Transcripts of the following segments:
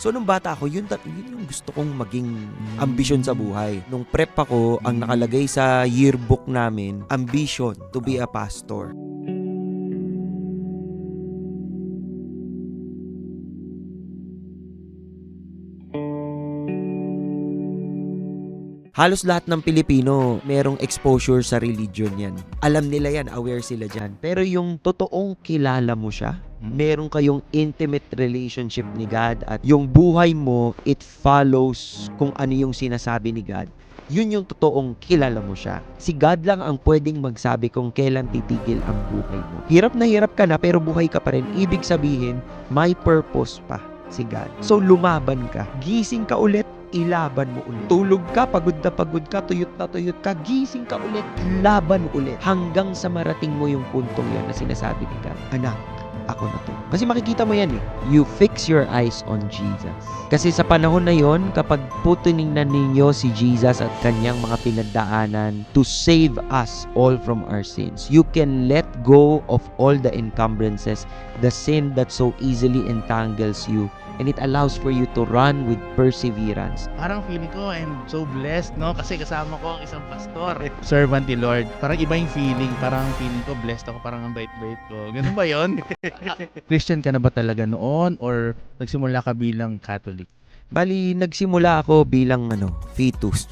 So nung bata ako, yun yung gusto kong maging ambisyon sa buhay. Nung prep ako, ang nakalagay sa yearbook namin, ambition to be a pastor. Halos lahat ng Pilipino, merong exposure sa religion yan. Alam nila yan, aware sila dyan. Pero yung totoong kilala mo siya, meron kayong intimate relationship ni God at yung buhay mo, it follows kung ano yung sinasabi ni God. Yun yung totoong kilala mo siya. Si God lang ang pwedeng magsabi kung kailan titigil ang buhay mo. Hirap ka na pero buhay ka pa rin. Ibig sabihin, may purpose pa si God. So lumaban ka. Gising ka ulit, ilaban mo ulit. Tulog ka, pagod ka, tuyot ka, gising ka ulit, laban ulit. Hanggang sa marating mo yung puntong yun na sinasabi ni God, anak, ako na to. Kasi makikita mo yan eh. You fix your eyes on Jesus. Kasi sa panahon na yon, kapag putuningnan ninyo si Jesus at kanyang mga pinagdaanan to save us all from our sins, you can let go of all the encumbrances, the sin that so easily entangles you, and it allows for you to run with perseverance. Parang feeling ko I'm so blessed, no? Kasi kasama ko ang isang pastor, servant ni Lord. Parang iba yung feeling. Parang feeling ko blessed ako, parang ang bait-bait ko. Ganun ba yon? Christian ka na ba talaga noon or nagsimula ka bilang Catholic? Bali, nagsimula ako bilang fetus.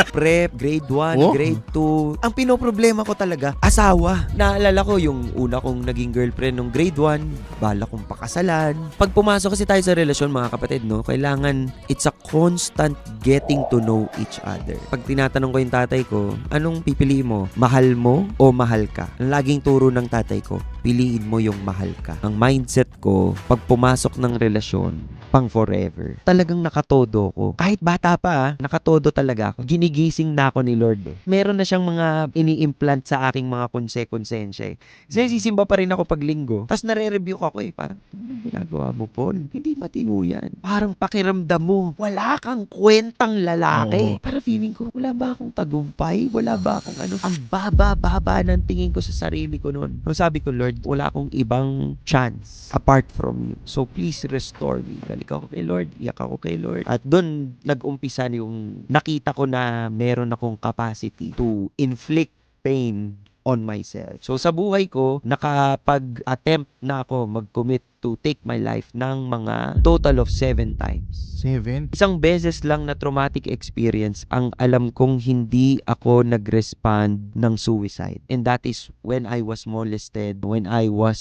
Prep, grade 1, Oh. grade 2. Ang pinoproblema ko talaga, asawa. Naalala ko yung una kong naging girlfriend nung grade 1, bala kong pakasalan. Pag pumasok kasi tayo sa relasyon, mga kapatid, no, kailangan it's a constant getting to know each other. Pag tinatanong ko yung tatay ko, anong pipiliin mo? Mahal mo o mahal ka? Ang laging turo ng tatay ko, piliin mo yung mahal ka. Ang mindset ko, pag pumasok ng relasyon, pang forever. Talagang nakatodo ko. Kahit bata pa, nakatodo talaga ako. Ginigising na ako ni Lord eh. Meron na siyang mga ini-implant sa aking mga konsensya eh. Kasi sisimba pa rin ako pag linggo. Tapos nare-review ko ako eh. Parang, anong ginagawa mo, Paul? Hindi matino yan. Parang pakiramdam mo, wala kang kwentang lalaki. Oo. Para feeling ko, wala ba akong tagumpay? Wala ba akong ano? Ang baba ng tingin ko sa sarili ko noon. So sabi ko, Lord, wala akong ibang chance apart from you. So please restore me. Balik ako kay Lord, iyak ako kay Lord. At doon nag-umpisa yung nakita ko na meron akong capacity to inflict pain on myself. So sa buhay ko, nakapag-attempt na ako mag-commit to take my life ng mga total of 7 times. 7? Isang beses lang na traumatic experience ang alam kong hindi ako nag-respond ng suicide. And that is when I was molested, when I was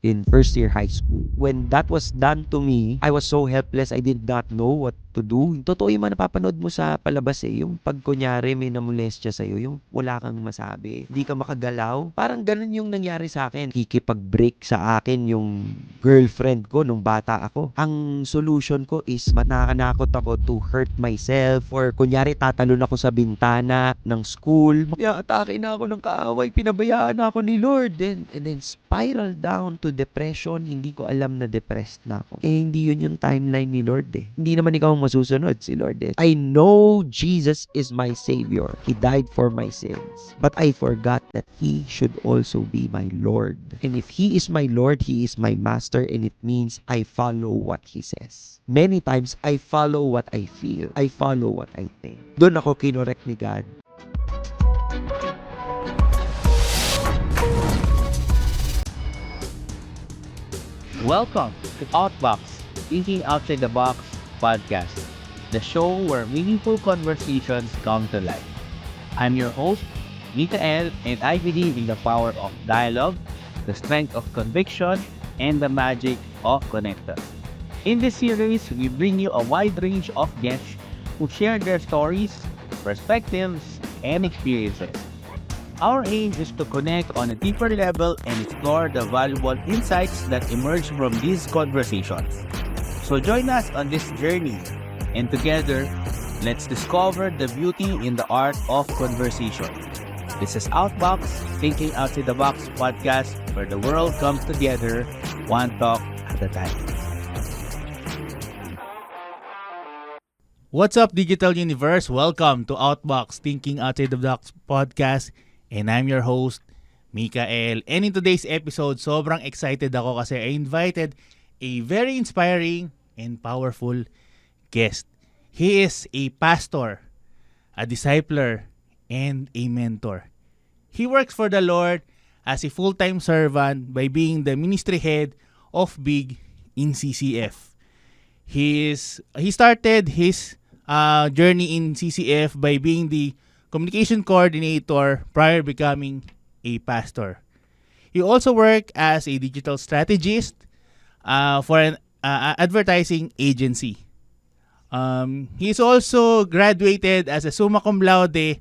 in first year high school. When that was done to me, I was so helpless. I did not know what to do. Totoo yung mga napapanood mo sa palabas eh. Yung pag kunyari may namolestya sa'yo, yung wala kang masabi. Hindi ka makagalaw. Parang ganun yung nangyari sa akin. Kikipag-break sa akin yung girlfriend ko nung bata ako. Ang solution ko is mananakot ako to hurt myself or kunyari tatalon ako sa bintana ng school. Atake na ako ng kaaway. Pinabayaan na ako ni Lord. And then spiral down to depression. Hindi ko alam na depressed na ako. Eh, hindi yun yung timeline ni Lord eh. Hindi naman ikaw ang masusunod, si Lord eh. I know Jesus is my Savior. He died for my sins. But I forgot that He should also be my Lord. And if He is my Lord, He is my Master, and it means I follow what He says. Many times, I follow what I feel. I follow what I think. Doon ako kinorek ni God. Welcome to Outbox, Thinking Outside the Box podcast, the show where meaningful conversations come to life. I'm your host, Mikael, and I believe in the power of dialogue, the strength of conviction, and the magic of connectors. In this series, we bring you a wide range of guests who share their stories, perspectives, and experiences. Our aim is to connect on a deeper level and explore the valuable insights that emerge from these conversations. So join us on this journey, and together, let's discover the beauty in the art of conversation. This is Outbox, Thinking Outside the Box podcast, where the world comes together, one talk at a time. What's up, Digital Universe? Welcome to Outbox, Thinking Outside the Box podcast. And I'm your host, Mikael. And in today's episode, sobrang excited ako kasi I invited a very inspiring and powerful guest. He is a pastor, a discipler, and a mentor. He works for the Lord as a full-time servant by being the ministry head of Big in CCF. He started his journey in CCF by being the communication coordinator prior becoming a pastor. He also worked as a digital strategist for an advertising agency. He's also graduated as a summa cum laude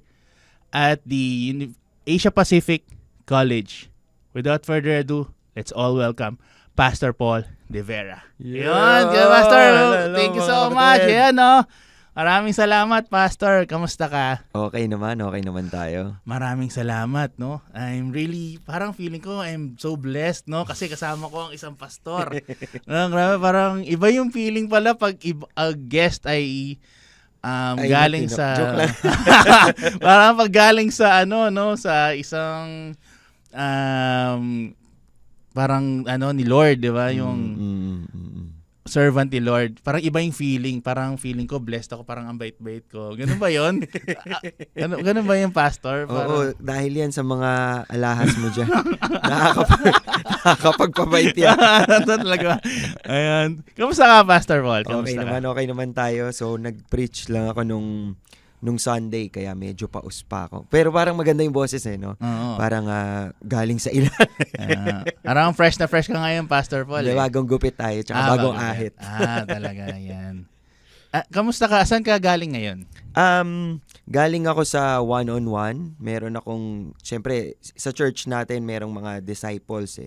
at the Asia Pacific College. Without further ado, let's all welcome Pastor Paul De Vera. Yun, Pastor. Thank you so much. Ayan, no? Maraming salamat, Pastor. Kamusta ka? Okay naman tayo. Maraming salamat, no? I'm really, parang feeling ko, I'm so blessed, no? Kasi kasama ko ang isang pastor. Grabe, parang iba yung feeling pala pag guest ay galing sa... Joke lang. parang pag galing sa sa isang parang ni Lord, di ba? Yung servant ni Lord. Parang iba yung feeling. Parang feeling ko, blessed ako. Parang ang bait-bait ko. Ganun ba yun? Ganun ba yung pastor? Oo, dahil yan sa mga alahas mo dyan. Nakakapagpabait yan. Talaga. Ayan. Kamusta ka, Pastor Paul? Okay naman tayo. So, nag-preach lang ako nung Sunday, kaya medyo paus pa ako. Pero parang maganda yung boses no? Oo. Parang galing sa ilan. Parang fresh na fresh ka ngayon, Pastor Paul. Bagong gupit tayo, tsaka bagong ahit. Talaga, yan. Kamusta ka? Saan ka galing ngayon? Galing ako sa one-on-one. Meron akong, syempre, sa church natin, merong mga disciples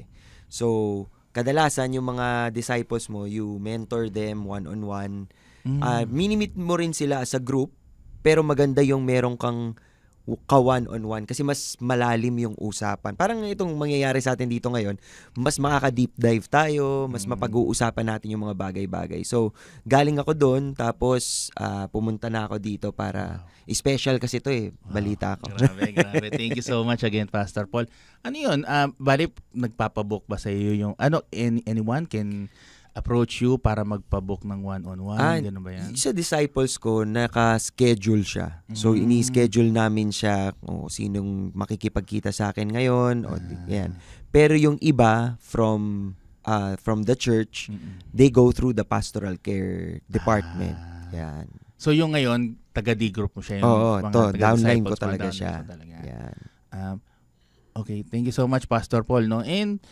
So, kadalasan yung mga disciples mo, you mentor them one-on-one. Minimit mo rin sila as a group, pero maganda yung merong kang ka-one-on-one kasi mas malalim yung usapan. Parang itong mangyayari sa atin dito ngayon, mas makaka-deep dive tayo, mas mapag-uusapan natin yung mga bagay-bagay. So, galing ako doon, tapos pumunta na ako dito para, special kasi ito balita ko. Grabe. Thank you so much again, Pastor Paul. Ano yun? Bali, nagpapabook ba sa iyo yung, anyone can approach you para magpabook ng one-on-one? Ganun ba yan? Sa disciples ko, naka-schedule siya. So, ini-schedule namin siya kung sinong makikipagkita sa akin ngayon. Yan. Pero yung iba from the church, they go through the pastoral care department. Yan. So, yung ngayon, taga-D group mo siya? Oo, downline ko talaga siya. Yan. Okay, thank you so much, Pastor Paul. No? And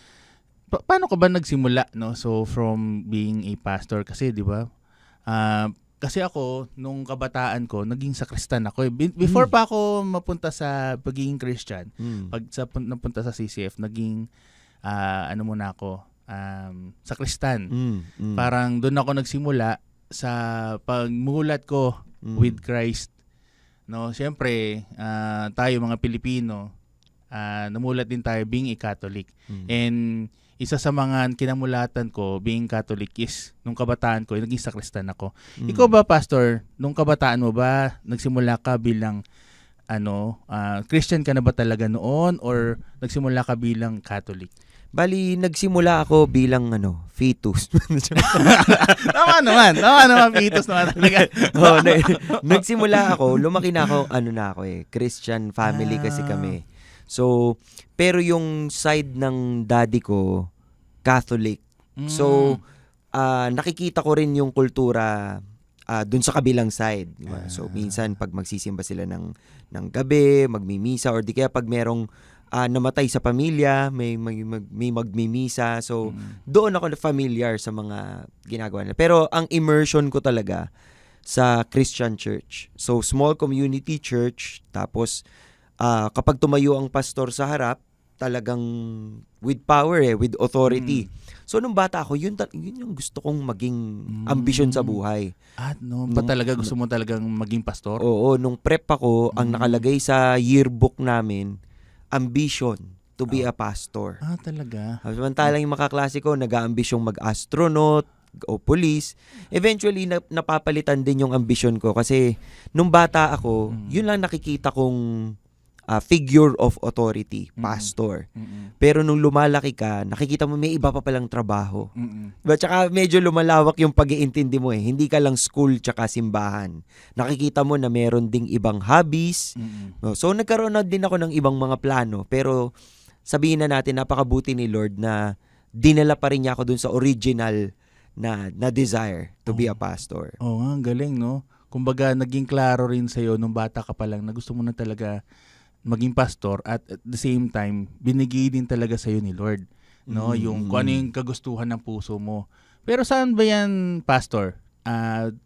paano ka ba nagsimula, no? So from being a pastor kasi, 'di ba? Kasi ako nung kabataan ko, naging sakristan ako. Before pa ako mapunta sa pagiging Christian, napunta sa CCF, naging muna ako, sakristan. Parang doon ako nagsimula sa pagmulat ko with Christ. No, siyempre, tayo mga Pilipino, namulat din tayo being a Catholic. And isa sa mga kinamulatan ko being Catholic is nung kabataan ko, naging sakristan ako. Ikaw ba, Pastor, nung kabataan mo ba nagsimula ka bilang Christian ka na ba talaga noon or nagsimula ka bilang Catholic? Bali, nagsimula ako bilang fetus. Tama naman, fetus naman talaga. Nagsimula ako, lumaki na ako, Christian family kasi kami. So, pero yung side ng daddy ko, Catholic. So, nakikita ko rin yung kultura dun sa kabilang side. So, minsan pag magsisimba sila ng gabi, magmimisa, or di kaya pag merong namatay sa pamilya, may magmimisa. So, doon ako familiar sa mga ginagawa nila. Pero ang immersion ko talaga sa Christian church. So, small community church. Tapos, kapag tumayo ang pastor sa harap, talagang with power with authority. So nung bata ako, yun yung gusto kong maging ambisyon sa buhay. Talaga gusto mo talagang maging pastor? Oo, nung prep ako, ang nakalagay sa yearbook namin, ambition to be a pastor. Talaga? Samantalang yung makaklase ko, nag-aambisyong mag-astronaut o police. Eventually, napapalitan din yung ambisyon ko kasi nung bata ako, yun lang nakikita kong figure of authority, pastor. Pero nung lumalaki ka, nakikita mo may iba pa palang trabaho. Diba? Tsaka medyo lumalawak yung pag-iintindi mo eh. Hindi ka lang school tsaka simbahan. Nakikita mo na meron ding ibang hobbies. No? So nagkaroon na din ako ng ibang mga plano. Pero sabihin na natin, napakabuti ni Lord na dinala pa rin niya ako dun sa original na desire to be a pastor. Oo nga, ang galing, no? Kumbaga, naging klaro rin sa'yo nung bata ka pa lang na gusto mo na talaga maging pastor at the same time, binigay din talaga sa'yo ni Lord. No? Yung kung ano yung kagustuhan ng puso mo. Pero saan ba yan, pastor?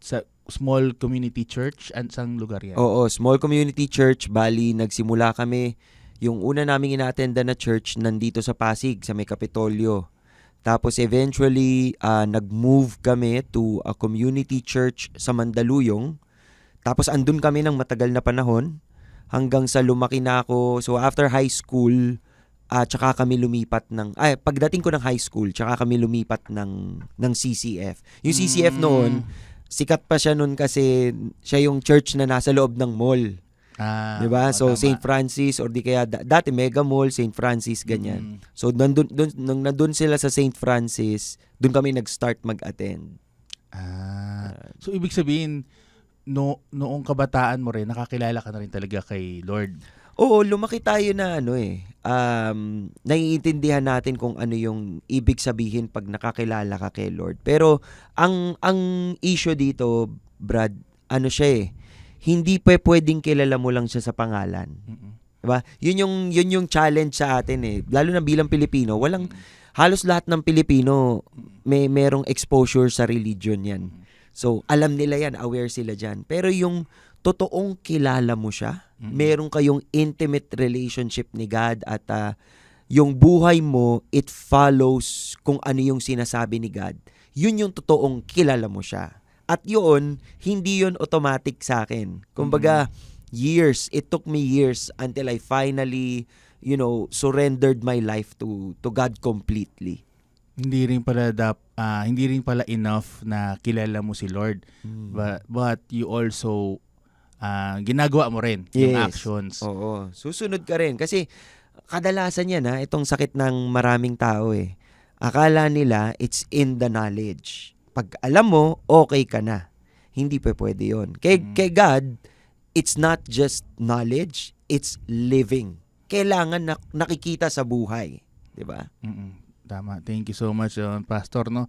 Sa small community church? Saan lugar yan? Oo, small community church. Bali, nagsimula kami. Yung una naming ina-attenda na church nandito sa Pasig, sa may Kapitolyo. Tapos eventually, nag-move kami to a community church sa Mandaluyong. Tapos andun kami ng matagal na panahon hanggang sa lumaki na ako. So after high school, tsaka kami lumipat pagdating ko ng high school, tsaka kami lumipat ng CCF. Yung CCF noon, sikat pa siya noon kasi siya yung church na nasa loob ng mall. Diba? So, tama. St. Francis or di kaya dati Mega Mall, St. Francis, ganyan. So, nandun sila sa St. Francis, dun kami nag-start mag-attend. So, ibig sabihin, noong kabataan mo rin, nakakilala ka na rin talaga kay Lord. Oo, lumaki tayo na naiintindihan natin kung ano yung ibig sabihin pag nakakilala ka kay Lord. Pero, ang issue dito, Brad, siya hindi pwedeng kilala mo lang siya sa pangalan. Diba? Yun yung challenge sa atin eh. Lalo na bilang Pilipino, halos lahat ng Pilipino merong exposure sa religion yan. So, alam nila yan, aware sila dyan. Pero yung totoong kilala mo siya, meron kayong intimate relationship ni God at yung buhay mo, it follows kung ano yung sinasabi ni God. Yun yung totoong kilala mo siya. At yun, hindi yun automatic sa akin. Kumbaga, it took me years until I finally, surrendered my life to God completely. Hindi rin pala enough na kilala mo si Lord. But you also ginagawa mo rin yung actions. Oo. Susunod ka rin kasi kadalasan yan itong sakit ng maraming tao Akala nila it's in the knowledge. Pag alam mo, okay ka na. Hindi pwede yun. Kay God, it's not just knowledge, it's living. Kailangan nakikita sa buhay. Diba? Tama. Thank you so much, Pastor. No?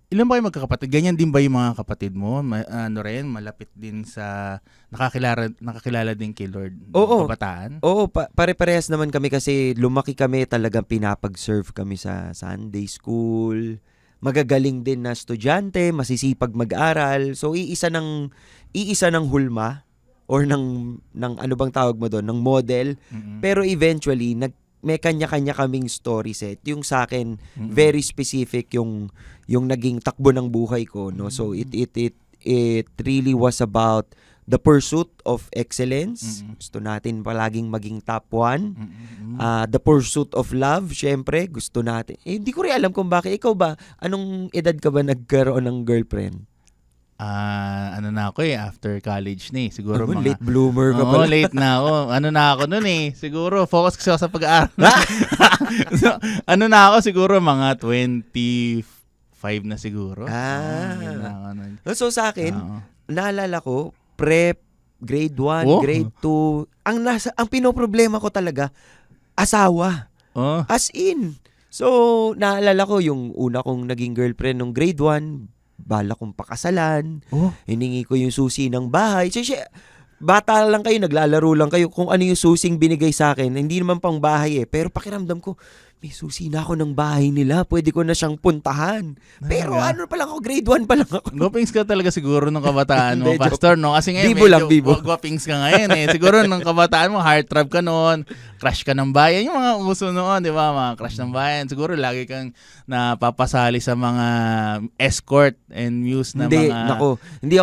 Ilan ba kayo magkakapatid? Ganyan din ba yung mga kapatid mo? Malapit din sa nakakilala din kay Lord? Oo. Kabataan? Oo, pare-parehas naman kami kasi lumaki kami talagang pinapag-serve kami sa Sunday school. Magagaling din na estudyante, masisipag mag-aral. So iisa ng hulma or ng ano bang tawag mo doon, ng model. Pero eventually may kanya-kanya kaming story set. Yung sa akin very specific yung naging takbo ng buhay ko, no. So it really was about the pursuit of excellence. Gusto natin palaging maging top 1. The pursuit of love, syempre, gusto natin. Hindi ko rin alam kung bakit. Ikaw ba, anong edad ka ba nagkaroon ng girlfriend? Ano na ako after college na siguro late bloomer ka pala. Late na ako. Ano na ako nun siguro focus kasi ako sa pag-aaral. So, ano na ako siguro mga 25 na siguro. So sa akin, naalala ko, prep, grade 1, grade 2, ang pinoproblema ko talaga, asawa. As in. So, naalala ko yung una kong naging girlfriend nung grade 1, bala kong pakasalan, hiningi ko yung susi ng bahay. Bata lang kayo, naglalaro lang kayo kung ano yung susing binigay sa akin. Hindi naman pang bahay pero pakiramdam ko, may susi na ako ng bahay nila. Pwede ko na siyang puntahan. Pero ano pa lang ako, grade 1 pa lang ako. Gwapings ka talaga siguro nung kabataan mo, Pastor, no? Kasi ngayon, bibo. Gwapings ka ngayon Siguro nung kabataan mo, heartthrob ka noon, crush ka ng bayan. Yung mga uso noon, di ba? Mga crush ng bayan. Siguro lagi kang napapasali sa mga escort and muse na hindi ako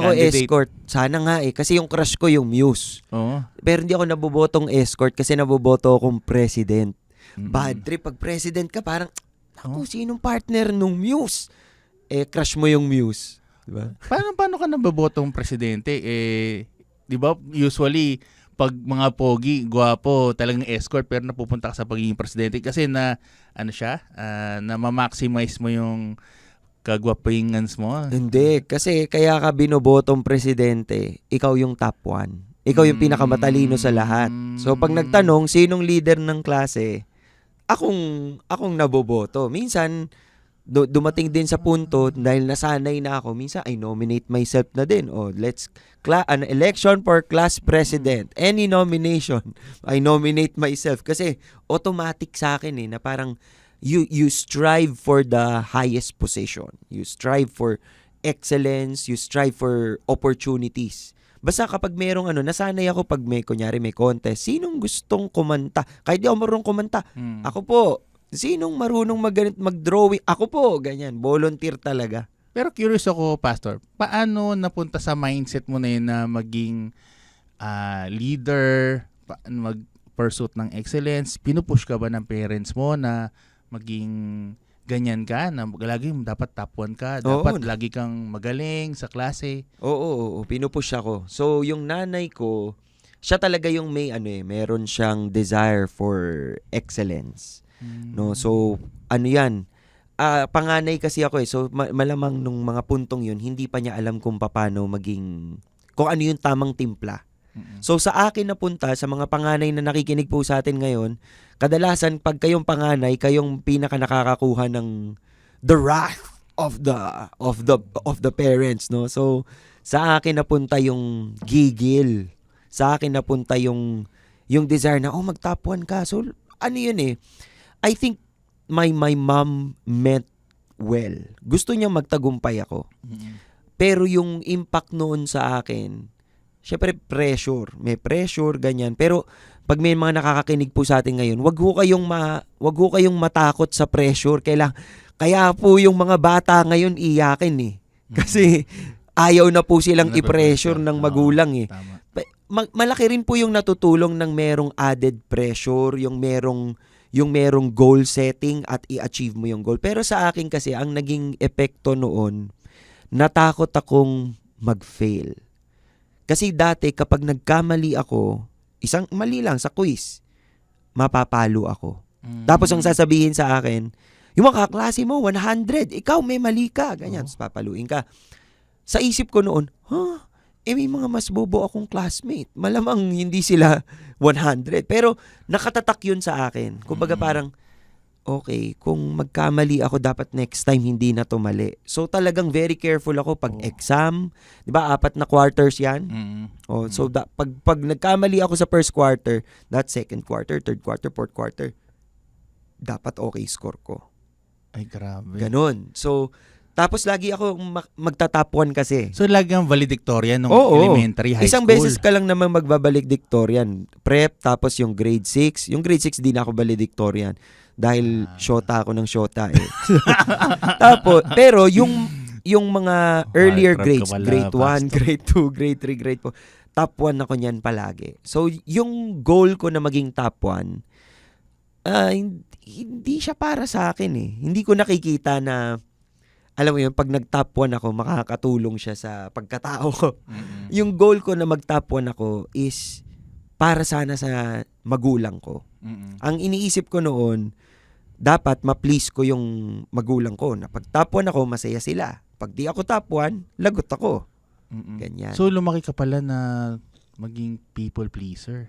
candidate. Escort. Sana nga kasi yung crush ko yung muse. Pero hindi ako nabobotong escort kasi naboboto akong president. Bad trip. Pag president ka, parang, sinong partner nung muse? Crush mo yung muse. Diba? Paano ka nabobotong presidente? Di ba, usually, pag mga pogi, gwapo, talagang escort, pero napupunta ka sa pagiging presidente kasi na, na ma-maximize mo yung kagwapingans mo. Hindi, kasi kaya ka binobotong presidente, ikaw yung top 1. Ikaw yung pinakamatalino sa lahat. So pag nagtanong, sinong leader ng klase, akong naboboto. Minsan, dumating din sa punto, dahil nasanay na ako, minsan I nominate myself na din. An election for class president. Any nomination, I nominate myself. Kasi automatic sa akin na parang you strive for the highest position. You strive for excellence, you strive for opportunities. Basta kapag merong nasanay ako pag kunyari may contest, sinong gustong kumanta? Kahit di ako marunong kumanta, ako po. Sinong marunong mag-drawing? Ako po, ganyan. Volunteer talaga. Pero curious ako, Pastor, paano napunta sa mindset mo na yun na maging leader, mag-pursuit ng excellence? Pinupush ka ba ng parents mo na maging ganyan ka, na lagi dapat top 1 ka, dapat lagi kang magaling sa klase? Oo, pinupush ako. So, yung nanay ko, siya talaga yung meron siyang desire for excellence. No, so yan. Panganay kasi ako so malamang nung mga puntong yun, hindi pa niya alam kung paano kung ano yung tamang timpla. So sa akin napunta, sa mga panganay na nakikinig po sa atin ngayon, kadalasan pag kayong panganay, kayong pinaka nakakakuha ng the wrath of the parents, no? So sa akin napunta yung gigil. Sa akin napunta yung desire na mag-top 1 ka. So yun I think my mom meant well. Gusto niya magtagumpay ako. Pero yung impact noon sa akin, syempre pressure. May pressure, ganyan. Pero pag may mga nakakakinig po sa atin ngayon, wag ho kayong matakot sa pressure. Kaya po yung mga bata ngayon iyakin Kasi ayaw na po silang i-pressure ng magulang Tama. Malaki rin po yung natutulong ng merong added pressure, yung merong goal setting at i-achieve mo yung goal. Pero sa akin kasi, ang naging epekto noon, natakot akong mag-fail. Kasi dati, kapag nagkamali ako, isang mali lang sa quiz, mapapalo ako. Tapos ang sasabihin sa akin, yung mga kaklase mo, 100, ikaw may mali ka. Ganyan, tapos papaluin ka. Sa isip ko noon, may mga mas bobo akong classmate. Malamang hindi sila 100. Pero nakatatak yun sa akin. Kumbaga parang, okay, kung magkamali ako, dapat next time hindi na to mali. So talagang very careful ako pag exam. Di ba, 4 na quarters yan? So pag nagkamali ako sa first quarter, that second quarter, third quarter, fourth quarter, dapat okay score ko. Ay, grabe. Ganon. So, tapos lagi ako magta-top 1 kasi. So lagi ang valedictorian nung elementary, high Isang school. beses ka lang naman magbabalikdictorian. Prep, tapos yung grade 6. Yung grade 6 di na ako valedictorian. Dahil shota ako ng shota Tapos, pero yung mga earlier grades, grade 1, grade 2, grade 3, grade 4, top 1 ako niyan palagi. So, yung goal ko na maging top 1, hindi siya para sa akin Hindi ko nakikita na, alam mo yun, pag nag-top 1 ako, makakatulong siya sa pagkatao ko. Yung goal ko na mag-top 1 ako is para sana sa magulang ko. Ang iniisip ko noon, dapat ma-please ko yung magulang ko. Na pag top 1 ako, masaya sila. Pag di ako top 1, lagot ako. Ganyan. So lumaki ka pala na maging people pleaser.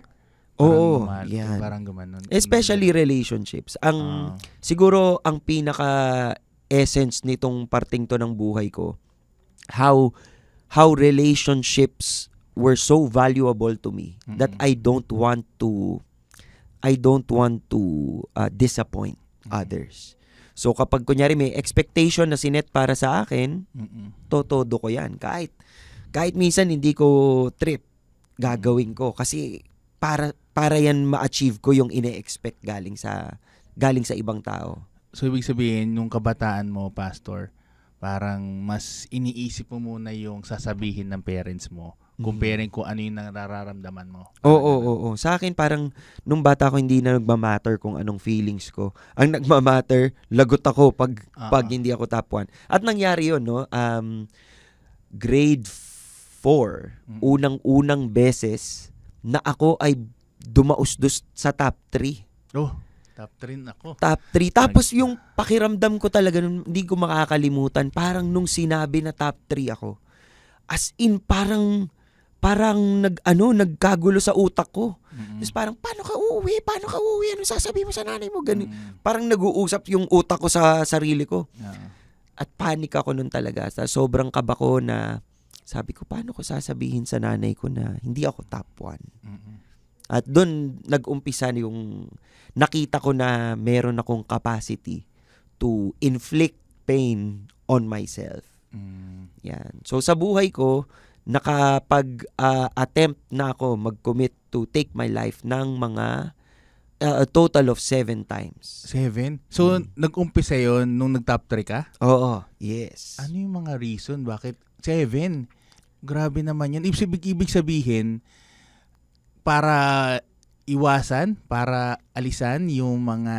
Oo, yan. Parang gumanon. Especially relationships. Siguro ang pinaka essence nitong parting to ng buhay ko, how relationships were so valuable to me that I don't want to disappoint others. So kapag kunyari may expectation na sinet para sa akin, todo ko yan. Kahit minsan hindi ko trip, gagawin ko kasi para yan ma-achieve ko yung ine-expect galing sa ibang tao. So, ibig sabihin, nung kabataan mo, Pastor, parang mas iniisip mo muna yung sasabihin ng parents mo comparing kung ano yung nararamdaman mo. Oo. Sa akin, parang nung bata ko, hindi na nagmamatter kung anong feelings ko. Ang nagmamatter, lagot ako pag hindi ako top 1. At nangyari yun, no? Grade 4, unang-unang beses na ako ay dumausdos sa top 3. Oh, top 3 ako. Top 3. Tapos yung pakiramdam ko talaga, hindi ko makakalimutan, parang nung sinabi na top 3 ako, as in parang nagkagulo sa utak ko. Tapos parang, paano ka uuwi? Ano sasabihin mo sa nanay mo? Ganun. Parang nag-uusap yung utak ko sa sarili ko. At panic ako nun talaga. Sobrang kaba ko na sabi ko, paano ko sasabihin sa nanay ko na hindi ako top 1? At doon nag-umpisa yung nakita ko na meron akong capacity to inflict pain on myself. Yan. So sa buhay ko, nakapag-attempt na ako mag-commit to take my life ng mga a total of 7 times. 7? So, nag-umpisa yon nung nag-top 3 ka? Oo, yes. Ano yung mga reason? Bakit 7? Grabe naman yan. Ibig sabihin, para iwasan, para alisan yung mga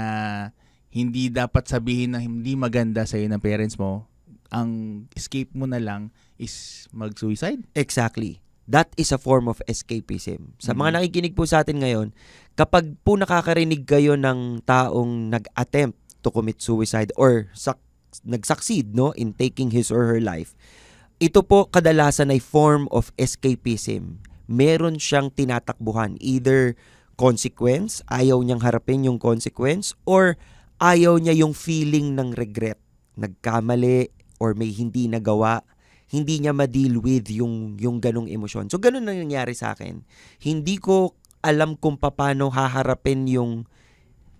hindi dapat sabihin na hindi maganda sa'yo ng parents mo, ang escape mo na lang is mag-suicide? Exactly. That is a form of escapism. Sa mga nakikinig po sa atin ngayon, kapag po nakakarinig kayo ng taong nag-attempt to commit suicide or nag-succeed in taking his or her life, ito po kadalasan ay form of escapism. Meron siyang tinatakbuhan. Either consequence, ayaw niyang harapin yung consequence, or ayaw niya yung feeling ng regret. Nagkamali or may hindi nagawa, hindi niya ma-deal with yung ganong emosyon. So, ganun na nangyari sa akin. Hindi ko alam kung paano haharapin yung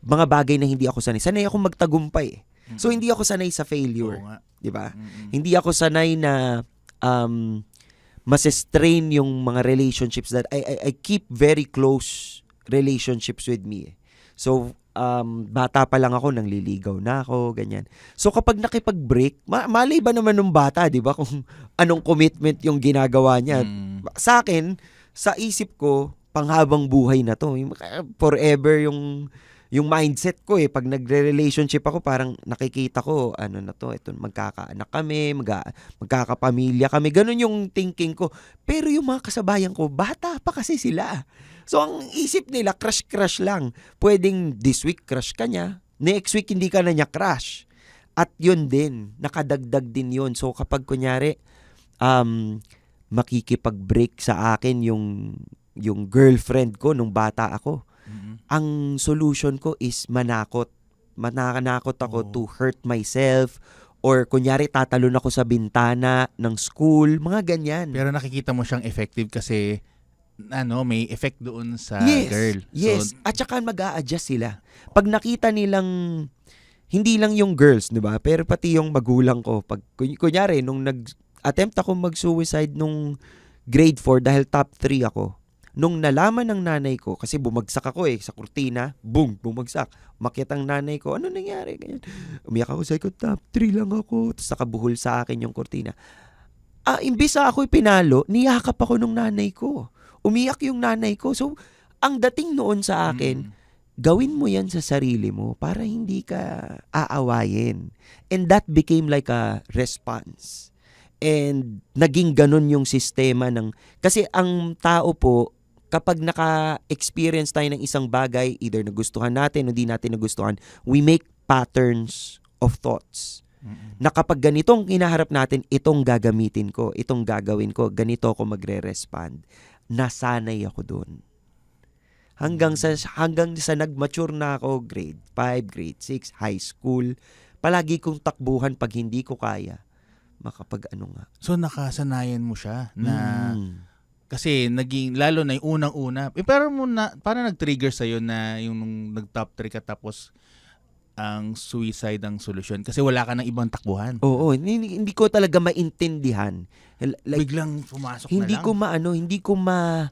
mga bagay na hindi ako sanay. Sanay ako magtagumpay. So, hindi ako sanay sa failure. Di ba? Hindi ako sanay na mas-strain yung mga relationships that I keep very close relationships with me. So, bata pa lang ako, nangliligaw na ako, ganyan. So kapag nakipag-break, malay ba naman ng bata, di ba, kung anong commitment yung ginagawa niya. Sa akin, sa isip ko, panghabang buhay na to. Forever yung mindset ko pag nagre-relationship ako, parang nakikita ko, ito, magkakaanak kami, magkakapamilya kami, ganun yung thinking ko. Pero yung mga kasabayan ko, bata pa kasi sila. So, ang isip nila, crush lang. Pwedeng this week crush ka niya, next week hindi ka na niya crush. At yun din, nakadagdag din yun. So, kapag kunyari, makikipag-break sa akin yung girlfriend ko nung bata ako, ang solution ko is manakot. Manakot ako to hurt myself, or kunyari tatalon ako sa bintana ng school, mga ganyan. Pero nakikita mo siyang effective kasi may effect doon sa girl. Yes. So, at saka mag-a-adjust sila. Pag nakita nilang, hindi lang yung girls, di ba? Pero pati yung magulang ko. Pag, kunyari, nung nag-attempt ako mag-suicide nung grade 4 dahil top 3 ako, nung nalaman ng nanay ko, kasi bumagsak ako sa kurtina, boom, bumagsak. Umakyat ang nanay ko, ano nangyari? Ganyan. Umiyak ako, sabi ko, top 3 lang ako. Tapos nakabuhol sa akin yung kurtina. Imbis na ako'y pinalo, niyakap ako nung nanay ko. Umiyak yung nanay ko. So, ang dating noon sa akin, gawin mo yan sa sarili mo para hindi ka aawayin. And that became like a response. And naging ganun yung sistema ng... Kasi ang tao po, kapag naka-experience tayo ng isang bagay, either nagustuhan natin o di natin nagustuhan, we make patterns of thoughts. Na kapag ganitong hinaharap natin, itong gagamitin ko, itong gagawin ko, ganito ako magre-respond. Nasanay ako doon. Hanggang sa nag-mature na ako, grade 5, grade 6, high school, palagi kong takbuhan pag hindi ko kaya, makapag-ano nga. So nakasanayan mo siya na kasi naging, lalo na yung unang-una, pero paano nag-trigger sa'yo na yung nung nag-top 3 ka tapos ang suicide ang solusyon? Kasi wala ka ng ibang takbuhan. Oo, hindi ko talaga maintindihan. Like, biglang pumasok hindi na lang.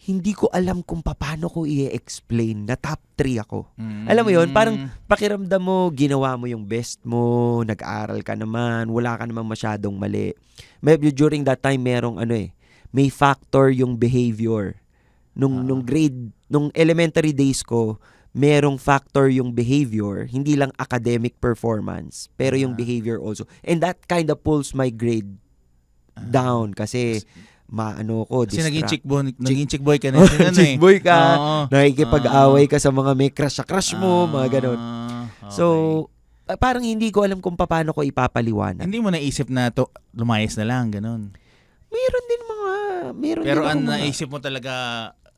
Hindi ko alam kung paano ko i-explain na top 3 ako. Alam mo yun, parang pakiramdam mo, ginawa mo yung best mo, nag-aral ka naman, wala ka naman masyadong mali. Maybe during that time, may factor yung behavior. Nung elementary days ko, merong factor yung behavior, hindi lang academic performance, pero yung behavior also. And that kind of pulls my grade down kasi maano ko, Kasi naging distract. chick boy ka na din, ano Chick boy ka, Oo. nakikipag-away ka sa mga may crush mo, mga ganun. Okay. So, parang hindi ko alam kung paano ko ipapaliwanag. Hindi mo naisip na to lumayas na lang, ganun. Meron din Pero akong ang mga- naisip mo talaga,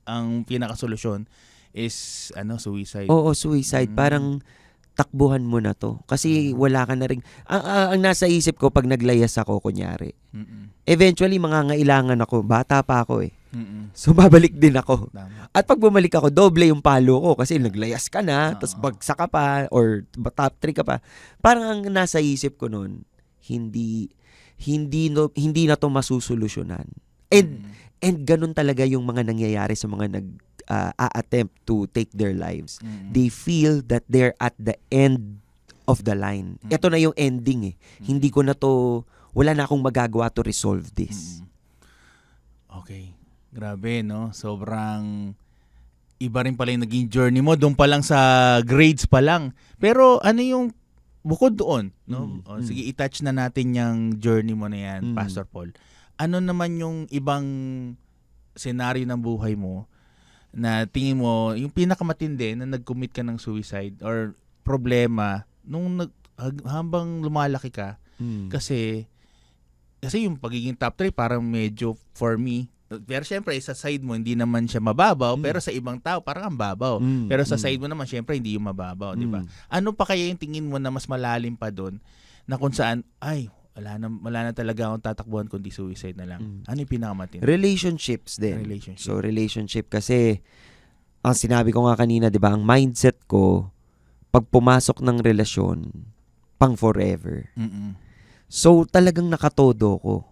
ang pinakasolusyon is suicide. Oo, suicide. Parang takbuhan mo na to. Kasi wala ka na rin. Ang nasa isip ko pag naglayas ako, kunyari, Mm-mm. eventually mangangailangan ako. Bata pa ako eh. Mm-mm. So, babalik din ako. Tama. At pag bumalik ako, doble yung palo ko kasi naglayas ka na, Oo. tapos bagsak ka pa, or top 3 ka pa. Parang ang nasa isip ko nun, hindi na to masusolusyonan. And ganun talaga yung mga nangyayari sa mga attempt to take their lives. Mm-mm. They feel that they're at the end of the line. Ito na yung ending eh. Hindi ko na to, wala na akong magagawa to resolve this. Mm-mm. Okay. Grabe, no? Sobrang iba rin pala yung naging journey mo. Doon pa lang sa grades pa lang. Pero ano yung bukod doon, no? O, sige, i-touch na natin yung journey mo na yan, Pastor Paul. Ano naman yung ibang senaryo ng buhay mo na tingin mo, yung pinakamatindi na nag-commit ka ng suicide or problema nung habang lumalaki ka? Kasi yung pagiging top 3 parang medyo for me, pero syempre sa side mo hindi naman siya mababaw, pero sa ibang tao parang ang babaw. Pero sa side mo naman syempre hindi yung mababaw, di ba? Ano pa kaya yung tingin mo na mas malalim pa doon na kung saan ay wala na talaga akong tatakbuhan kundi suicide na lang. Ano yung pinakamatindi? Relationships din. Relationship. So, relationship kasi, ang sinabi ko nga kanina, di ba, ang mindset ko, pag pumasok ng relasyon, pang forever. Mm-mm. So, talagang nakatodo ko.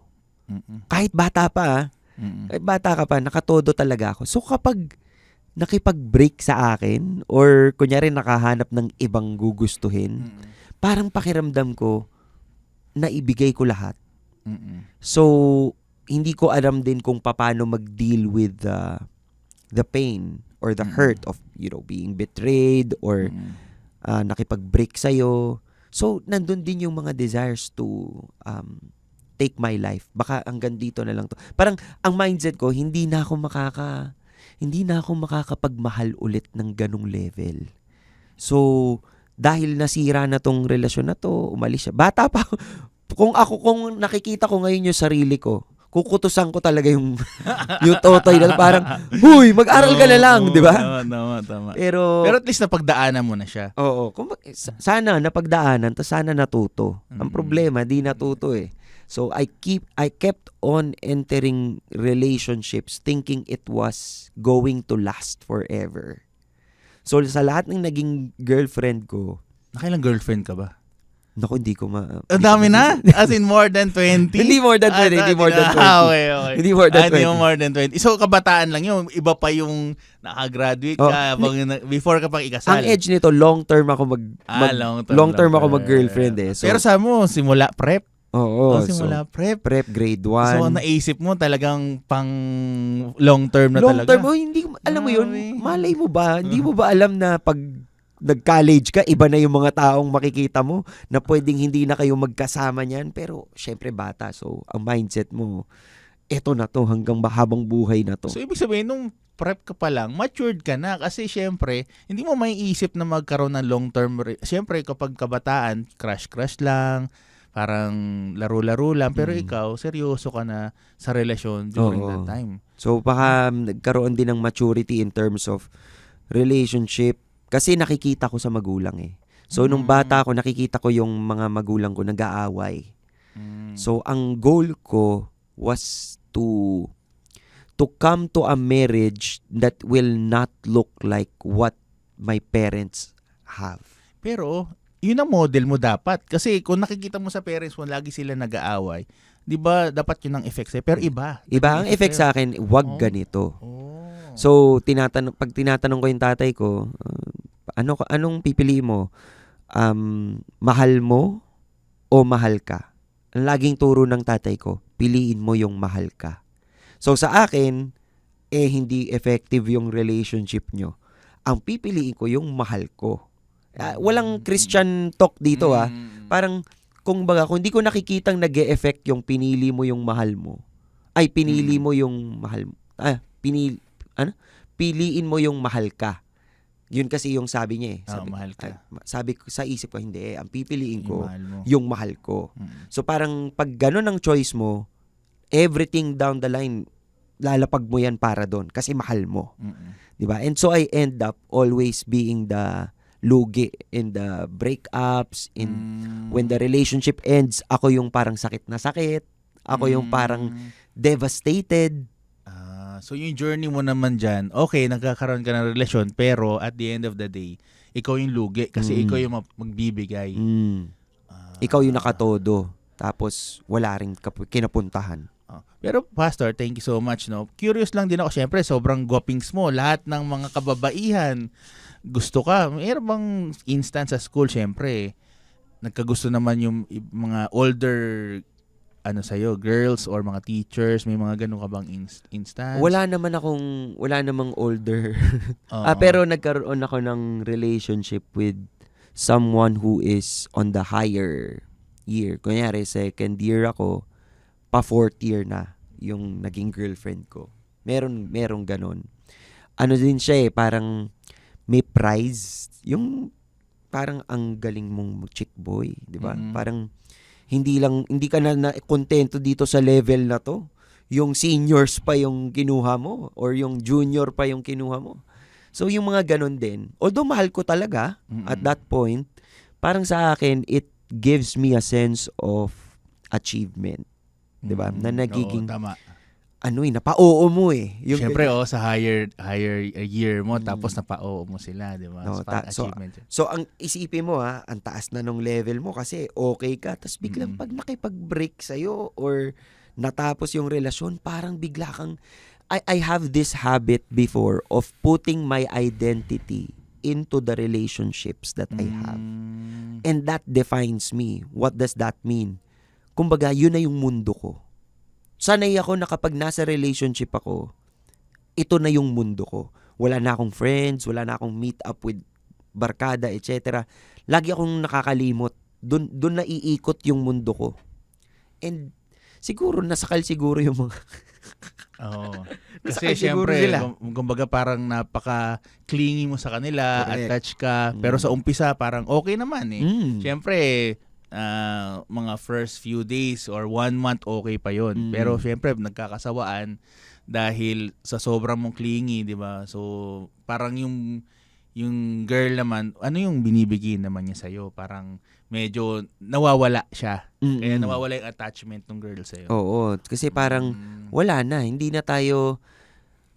Mm-mm. Kahit bata pa, Mm-mm. kahit bata ka pa, nakatodo talaga ako. So, kapag nakipag-break sa akin, or kunyari nakahanap ng ibang gugustuhin, Mm-mm. parang pakiramdam ko, naibigay ko lahat. Mm-mm. So, hindi ko alam din kung paano mag-deal with the pain or the hurt of, being betrayed or Mm-mm. nakipag-break sa'yo. So, nandun din yung mga desires to take my life. Baka hanggang dito na lang to. Parang, ang mindset ko, hindi na ako makakapagmahal ulit ng ganong level. So, dahil nasira na tong relasyon na to, umalis siya. Bata pa ako. Kung nakikita ko ngayon yung sarili ko, kukutusan ko talaga yung totoy na parang, huy, mag-aral ka na lang, di ba? Tama. Pero Pero at least napagdaanan mo na siya. oo, sana napagdaanan, tas sana natuto. Ang problema, di natuto eh. So I kept on entering relationships thinking it was going to last forever. So sa lahat ng naging girlfriend ko, Nakailang girlfriend ka ba? naku, hindi ko Ang dami na? As in more than 20? Hindi more than 20, hindi more than 20. Okay. Hindi more than 20. Hindi more than 20. So, kabataan lang yun. Iba pa yung nakagraduate ka before ka pang ikasal. Ang edge nito, long term ako long term ako mag-girlfriend eh. So, pero sa mo, simula prep? oo. Simula prep? Prep grade 1. So, naisip mo talagang pang long term na long talaga? term, hindi, alam mo yun, malay mo ba, hindi mo ba alam na pag nag-college ka, iba na yung mga taong makikita mo na pwedeng hindi na kayo magkasama niyan, pero syempre bata, so ang mindset mo, eto na to, hanggang habang buhay na to. So, ibig sabihin, nung prep ka pa lang, matured ka na kasi syempre, hindi mo maiisip na magkaroon ng long-term. Syempre, kapag kabataan, crush-crush lang, parang laro-laro lang, pero ikaw, seryoso ka na sa relasyon during that time. So, baka nagkaroon din ng maturity in terms of relationship kasi nakikita ko sa magulang eh. So, nung bata ako, nakikita ko yung mga magulang ko nag-aaway. So, ang goal ko was to come to a marriage that will not look like what my parents have. Pero, yun ang model mo dapat. Kasi kung nakikita mo sa parents mo, lagi sila nag-aaway, di ba dapat yun ang effect sa'yo? Pero iba. Iba ang effect sa akin, wag ganito. So, pag tinatanong ko yung tatay ko, anong pipiliin mo? Mahal mo o mahal ka? Ang laging turo ng tatay ko, piliin mo yung mahal ka. So, sa akin, hindi effective yung relationship nyo. Ang pipiliin ko yung mahal ko. Walang Christian talk dito Parang, kung hindi ko nakikitang nag-e-effect yung pinili mo yung mahal mo, Ay, pinili mo yung mahal mo. Piliin mo yung mahal ka. Yun kasi yung sabi niya eh. Mahal ka. Sabi ko, sa isip ko, hindi ang pipiliin ko, mahal mo. yung mahal ko. So parang pag ganun ang choice mo, everything down the line, lalapag mo yan para doon kasi mahal mo. Diba? And so I end up always being the lugi in the breakups, when the relationship ends, ako yung parang sakit na sakit, ako yung parang devastated. So yung journey mo naman dyan, okay, nagkakaroon ka ng relasyon, pero at the end of the day, ikaw yung lugi kasi ikaw yung magbibigay. Ikaw yung nakatodo, tapos wala ring kinapuntahan. Pero Pastor, thank you so much. No? Curious lang din ako, syempre, sobrang gwapings mo. Lahat ng mga kababaihan, gusto ka. Mayroon bang instance sa school, syempre, nagkagusto naman yung mga older sa'yo, girls or mga teachers, may mga ganun ka bang instance? Wala namang older. Pero nagkaroon ako ng relationship with someone who is on the higher year. Kunyari, second year ako, pa fourth year na yung naging girlfriend ko. Merong ganun. Ano din siya parang may prize. Yung parang ang galing mong chick boy, di ba? Parang hindi ka na kontento dito sa level na to. Yung seniors pa yung kinuha mo or yung junior pa yung kinuha mo. So yung mga ganun din. Although mahal ko talaga at that point, parang sa akin it gives me a sense of achievement. 'Di ba? Na nagiging tama. napa-oo mo eh. Yung syempre sa higher year mo tapos napa-oo mo sila, 'di ba? Achievement. So ang isipin mo ang taas na nung level mo kasi okay ka, tapos biglang pag nakipag-break sa'yo or natapos yung relasyon, parang bigla kang I have this habit before of putting my identity into the relationships that I have. And that defines me. What does that mean? Kumbaga, yun na yung mundo ko. Sanay ako na kapag nasa relationship ako, ito na yung mundo ko. Wala na akong friends, wala na akong meet up with barkada, etc. Lagi akong nakakalimot. Doon na iikot yung mundo ko. And siguro, nasakal siguro yung mga... Kasi syempre, kumbaga parang napaka-clingy mo sa kanila, attached ka, pero sa umpisa parang okay naman eh. Syempre, mga first few days or 1 month okay pa yon. Pero syempre nagkakasawaan dahil sa sobrang mong clingy, 'di ba? So parang yung girl naman, ano yung binibigay naman niya sa'yo? Parang medyo nawawala siya. Kaya nawawala yung attachment ng girl sa'yo. Oo, kasi parang wala na, hindi na tayo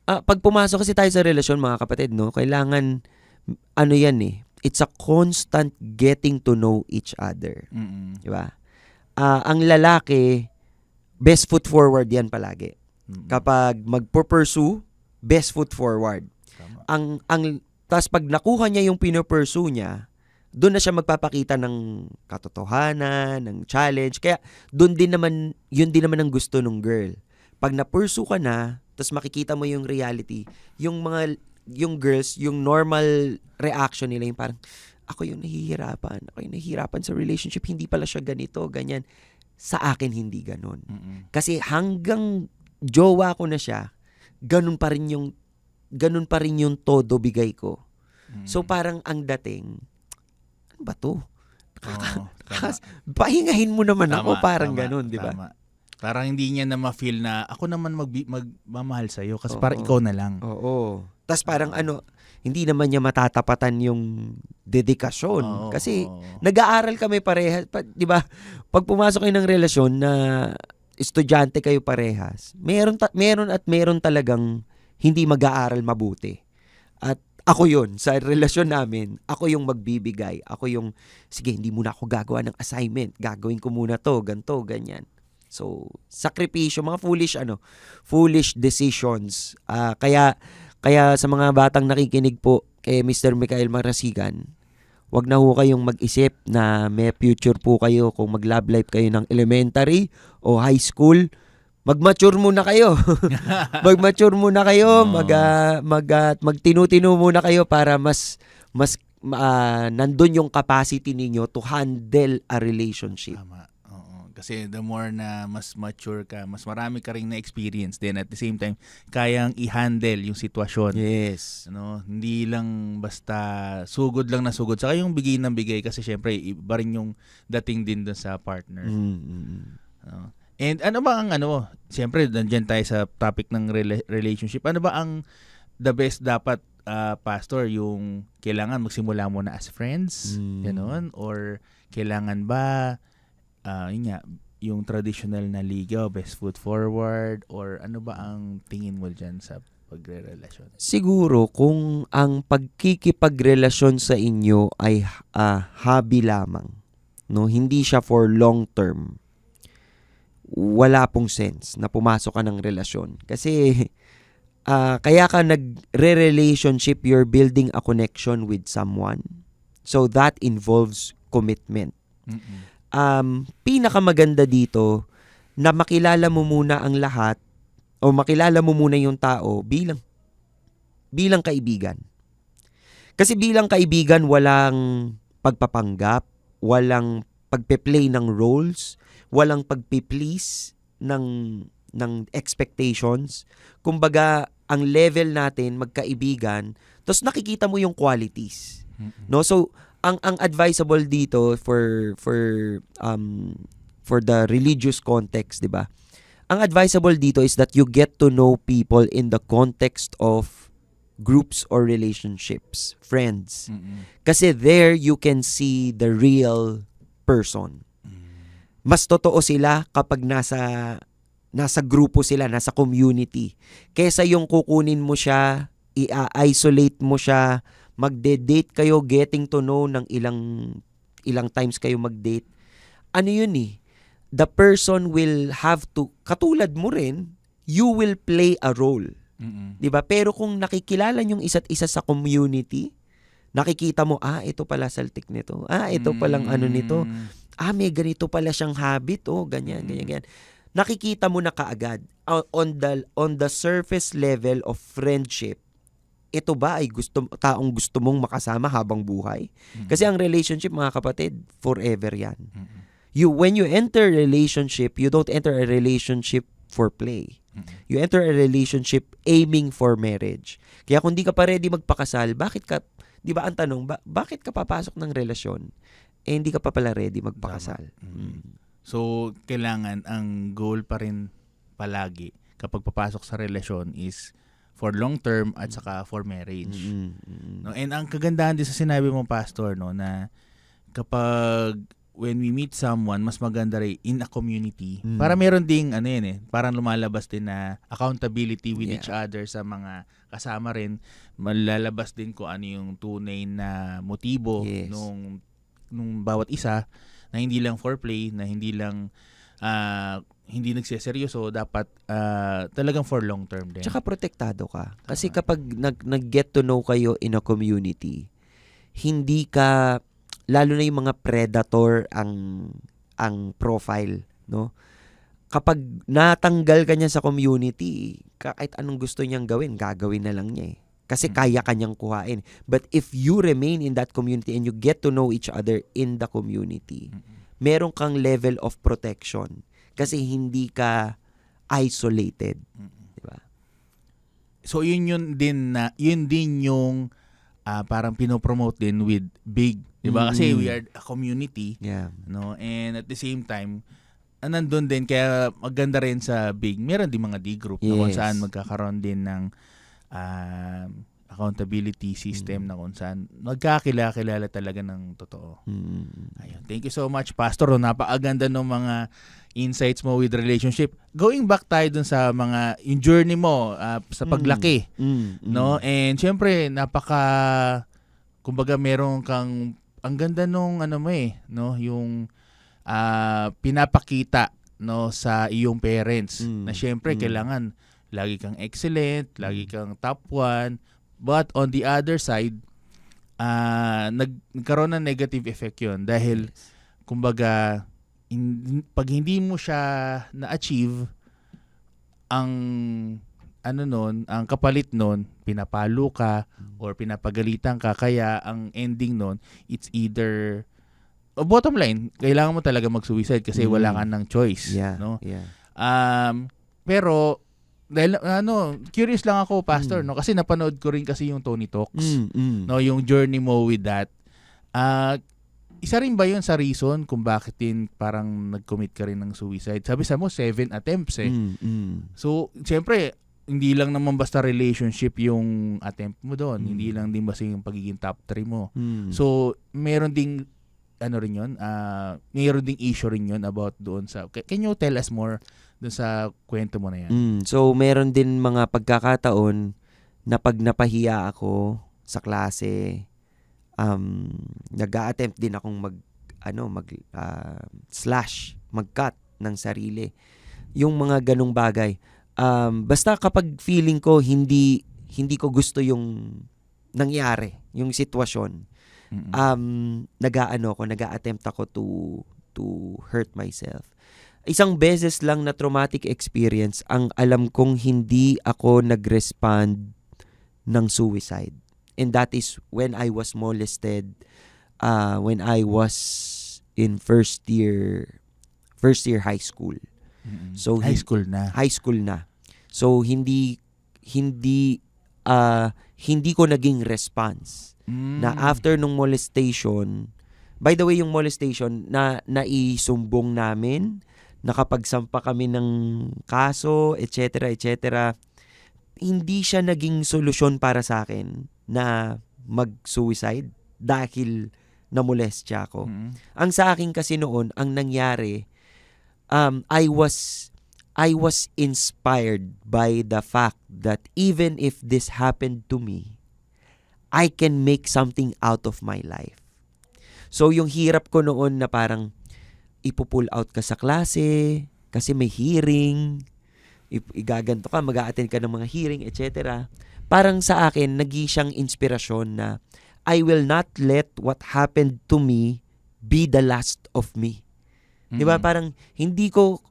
pag pumasok kasi tayo sa relasyon, mga kapatid, no, kailangan yan it's a constant getting to know each other. Diba? Ang lalaki, best foot forward yan palagi. Kapag magpo-pursue, best foot forward. Tas pag nakuha niya yung pino-pursue niya, doon na siya magpapakita ng katotohanan, ng challenge. Kaya yun din naman ang gusto ng girl. Pag na-pursue ka na, tas makikita mo yung reality, yung girls, yung normal reaction nila, yung parang, ako yung nahihirapan sa relationship, hindi pala siya ganito, ganyan. Sa akin, hindi ganon. Kasi hanggang jowa ko na siya, ganun pa rin yung todo bigay ko. So parang ang dating, ano ba to? Pahingahin mo naman ako, parang ganun, di ba? Parang hindi niya na ma-feel na ako naman magmamahal sa'yo kasi parang ikaw na lang. Oo. Tapos parang hindi naman niya matatapatan yung dedikasyon. Kasi nag-aaral kami parehas. Di ba? Pag pumasok kayo ng relasyon na estudyante kayo parehas, meron talagang hindi mag-aaral mabuti. At ako yun, sa relasyon namin, ako yung magbibigay. Ako yung, sige, hindi muna ako gagawa ng assignment. Gagawin ko muna to, ganto, ganyan. So, sakripisyo, mga foolish decisions. Kaya sa mga batang nakikinig po kay Mr. Michael Marasigan, wag na ho kayong mag-isip na may future po kayo kung mag-love life kayo ng elementary o high school. Mag-mature muna kayo. Magtinutino muna kayo para mas nandun yung capacity ninyo to handle a relationship. Tama. Oo. Kasi the more na mas mature ka, mas marami ka ring na-experience din. At the same time, kayang i-handle yung sitwasyon. Yes. Hindi lang basta sugod lang na sugod. Saka yung bigay ng bigay kasi syempre iba rin yung dating din dun sa partner. And ano ba ang syempre nandiyan tayo sa topic ng relationship. Ano ba ang the best dapat, pastor, yung kailangan magsimula muna as friends? Ganon? Or kailangan ba yun nga, yung traditional na ligaw, best foot forward, or ano ba ang tingin mo dyan sa pagrerelasyon? Siguro kung ang pagkikipagrelasyon sa inyo ay hobby lamang, hindi siya for long term, wala pong sense na pumasok ka ng relasyon. Kasi kaya ka nagre-relationship, you're building a connection with someone. So that involves commitment. Pinakamaganda dito na makilala mo muna ang lahat o makilala mo muna yung tao bilang kaibigan. Kasi bilang kaibigan, walang pagpapanggap, walang pagpe-play ng roles, walang pagpi-please ng expectations. Kumbaga, ang level natin magkaibigan, tapos nakikita mo yung qualities. So ang advisable dito for the religious context, 'di ba? Ang advisable dito is that you get to know people in the context of groups or relationships, friends. Kasi there you can see the real person. Mas totoo sila kapag nasa grupo sila, nasa community. Kesa yung kukunin mo siya, i-isolate mo siya, magde-date kayo, getting to know ng ilang times kayo mag-date. Ano yun the person will have to, katulad mo rin, you will play a role. Diba? Pero kung nakikilala yung isa't isa sa community, nakikita mo, ito pala saltik nito. Ito palang ano nito. May ganito pala siyang habit. Ganyan. Nakikita mo na kaagad. On the surface level of friendship, ito ba ay taong gusto mong makasama habang buhay? Kasi ang relationship, mga kapatid, forever yan. When you enter a relationship, you don't enter a relationship for play. You enter a relationship aiming for marriage. Kaya kung di ka pa ready magpakasal, di ba ang tanong, bakit ka papasok ng relasyon? Hindi ka pa pala ready magpakasal. So, kailangan ang goal pa rin palagi kapag papasok sa relasyon is for long term at saka for marriage. And ang kagandahan din sa sinabi mo, pastor, na kapag when we meet someone, mas maganda rin in a community. Para meron ding parang lumalabas din na accountability with each other sa mga kasama rin. Malalabas din kung ano yung tunay na motibo nung bawat isa, na hindi lang foreplay, na hindi lang hindi nagseseryoso, dapat talagang for long term din. Tsaka protektado ka. Kasi kapag nag-get to know kayo in a community, hindi ka, lalo na yung mga predator ang profile, Kapag natanggal ka niya sa community, kahit anong gusto niyang gawin, gagawin na lang niya Kasi kaya kanyang kuhain. But if you remain in that community and you get to know each other in the community, meron kang level of protection. Kasi hindi ka isolated. Diba? So yun din yung parang pinopromote din with Big, 'di ba? Kasi we are a community. Yeah. And at the same time, nandun din, kaya maganda rin sa Big, meron din mga D-group na kung saan magkakaroon din ng accountability system na kung saan magkakilala talaga ng totoo. Ayun. Thank you so much, Pastor. Napakaganda ng mga insights mo with relationship. Going back tayo dun sa yung journey mo sa paglaki. And syempre, kumbaga meron kang, ang ganda nung yung pinapakita sa iyong parents na syempre kailangan lagi kang excellent, lagi kang top 1, but on the other side nagkaroon ng negative effect yun dahil kumbaga pag hindi mo siya na-achieve, ang ang kapalit nun, pinapalo ka or pinapagalitan ka, kaya ang ending nun, it's either bottom line, kailangan mo talaga mag-suicide kasi wala ka ng choice, Yeah. no? Yeah. Pero dahil curious lang ako, Pastor, no? Kasi napanood ko rin kasi yung Tony Talks, no, yung journey mo with that. Isa rin ba yun sa reason kung bakit din parang nag-commit ka rin ng suicide? Sabi mo 7 attempts eh. So, siyempre, hindi lang naman basta relationship yung attempt mo doon. Hindi lang din basta yung pagiging top 3 mo. So, meron ding rin yun, mayroon ding issue rin yun about doon sa, can you tell us more doon sa kwento mo na yan? So, meron din mga pagkakataon na pag napahiya ako sa klase, nag-a-attempt din akong mag-cut ng sarili. Yung mga ganong bagay. Basta kapag feeling ko hindi ko gusto yung nangyari, yung sitwasyon, nag-a-attempt ako to hurt myself. Isang beses lang na traumatic experience ang alam kong hindi ako nag-respond ng suicide. And that is when I was molested when I was in first year high school. So high school na. So hindi ko naging response. Na after nung molestation, by the way, yung molestation na naisumbong namin, nakapagsampa kami ng kaso, etc., hindi siya naging solusyon para sa akin na mag-suicide dahil namolestya ako. Ang sa akin kasi noon, ang nangyari, I was inspired by the fact that even if this happened to me, I can make something out of my life. So yung hirap ko noon na parang ipupull out ka sa klase kasi may hearing, igaganto ka, mag-a-attend ka ng mga hearing, etc. Parang sa akin, naging siyang inspirasyon na I will not let what happened to me be the last of me. 'Di ba? Parang hindi ko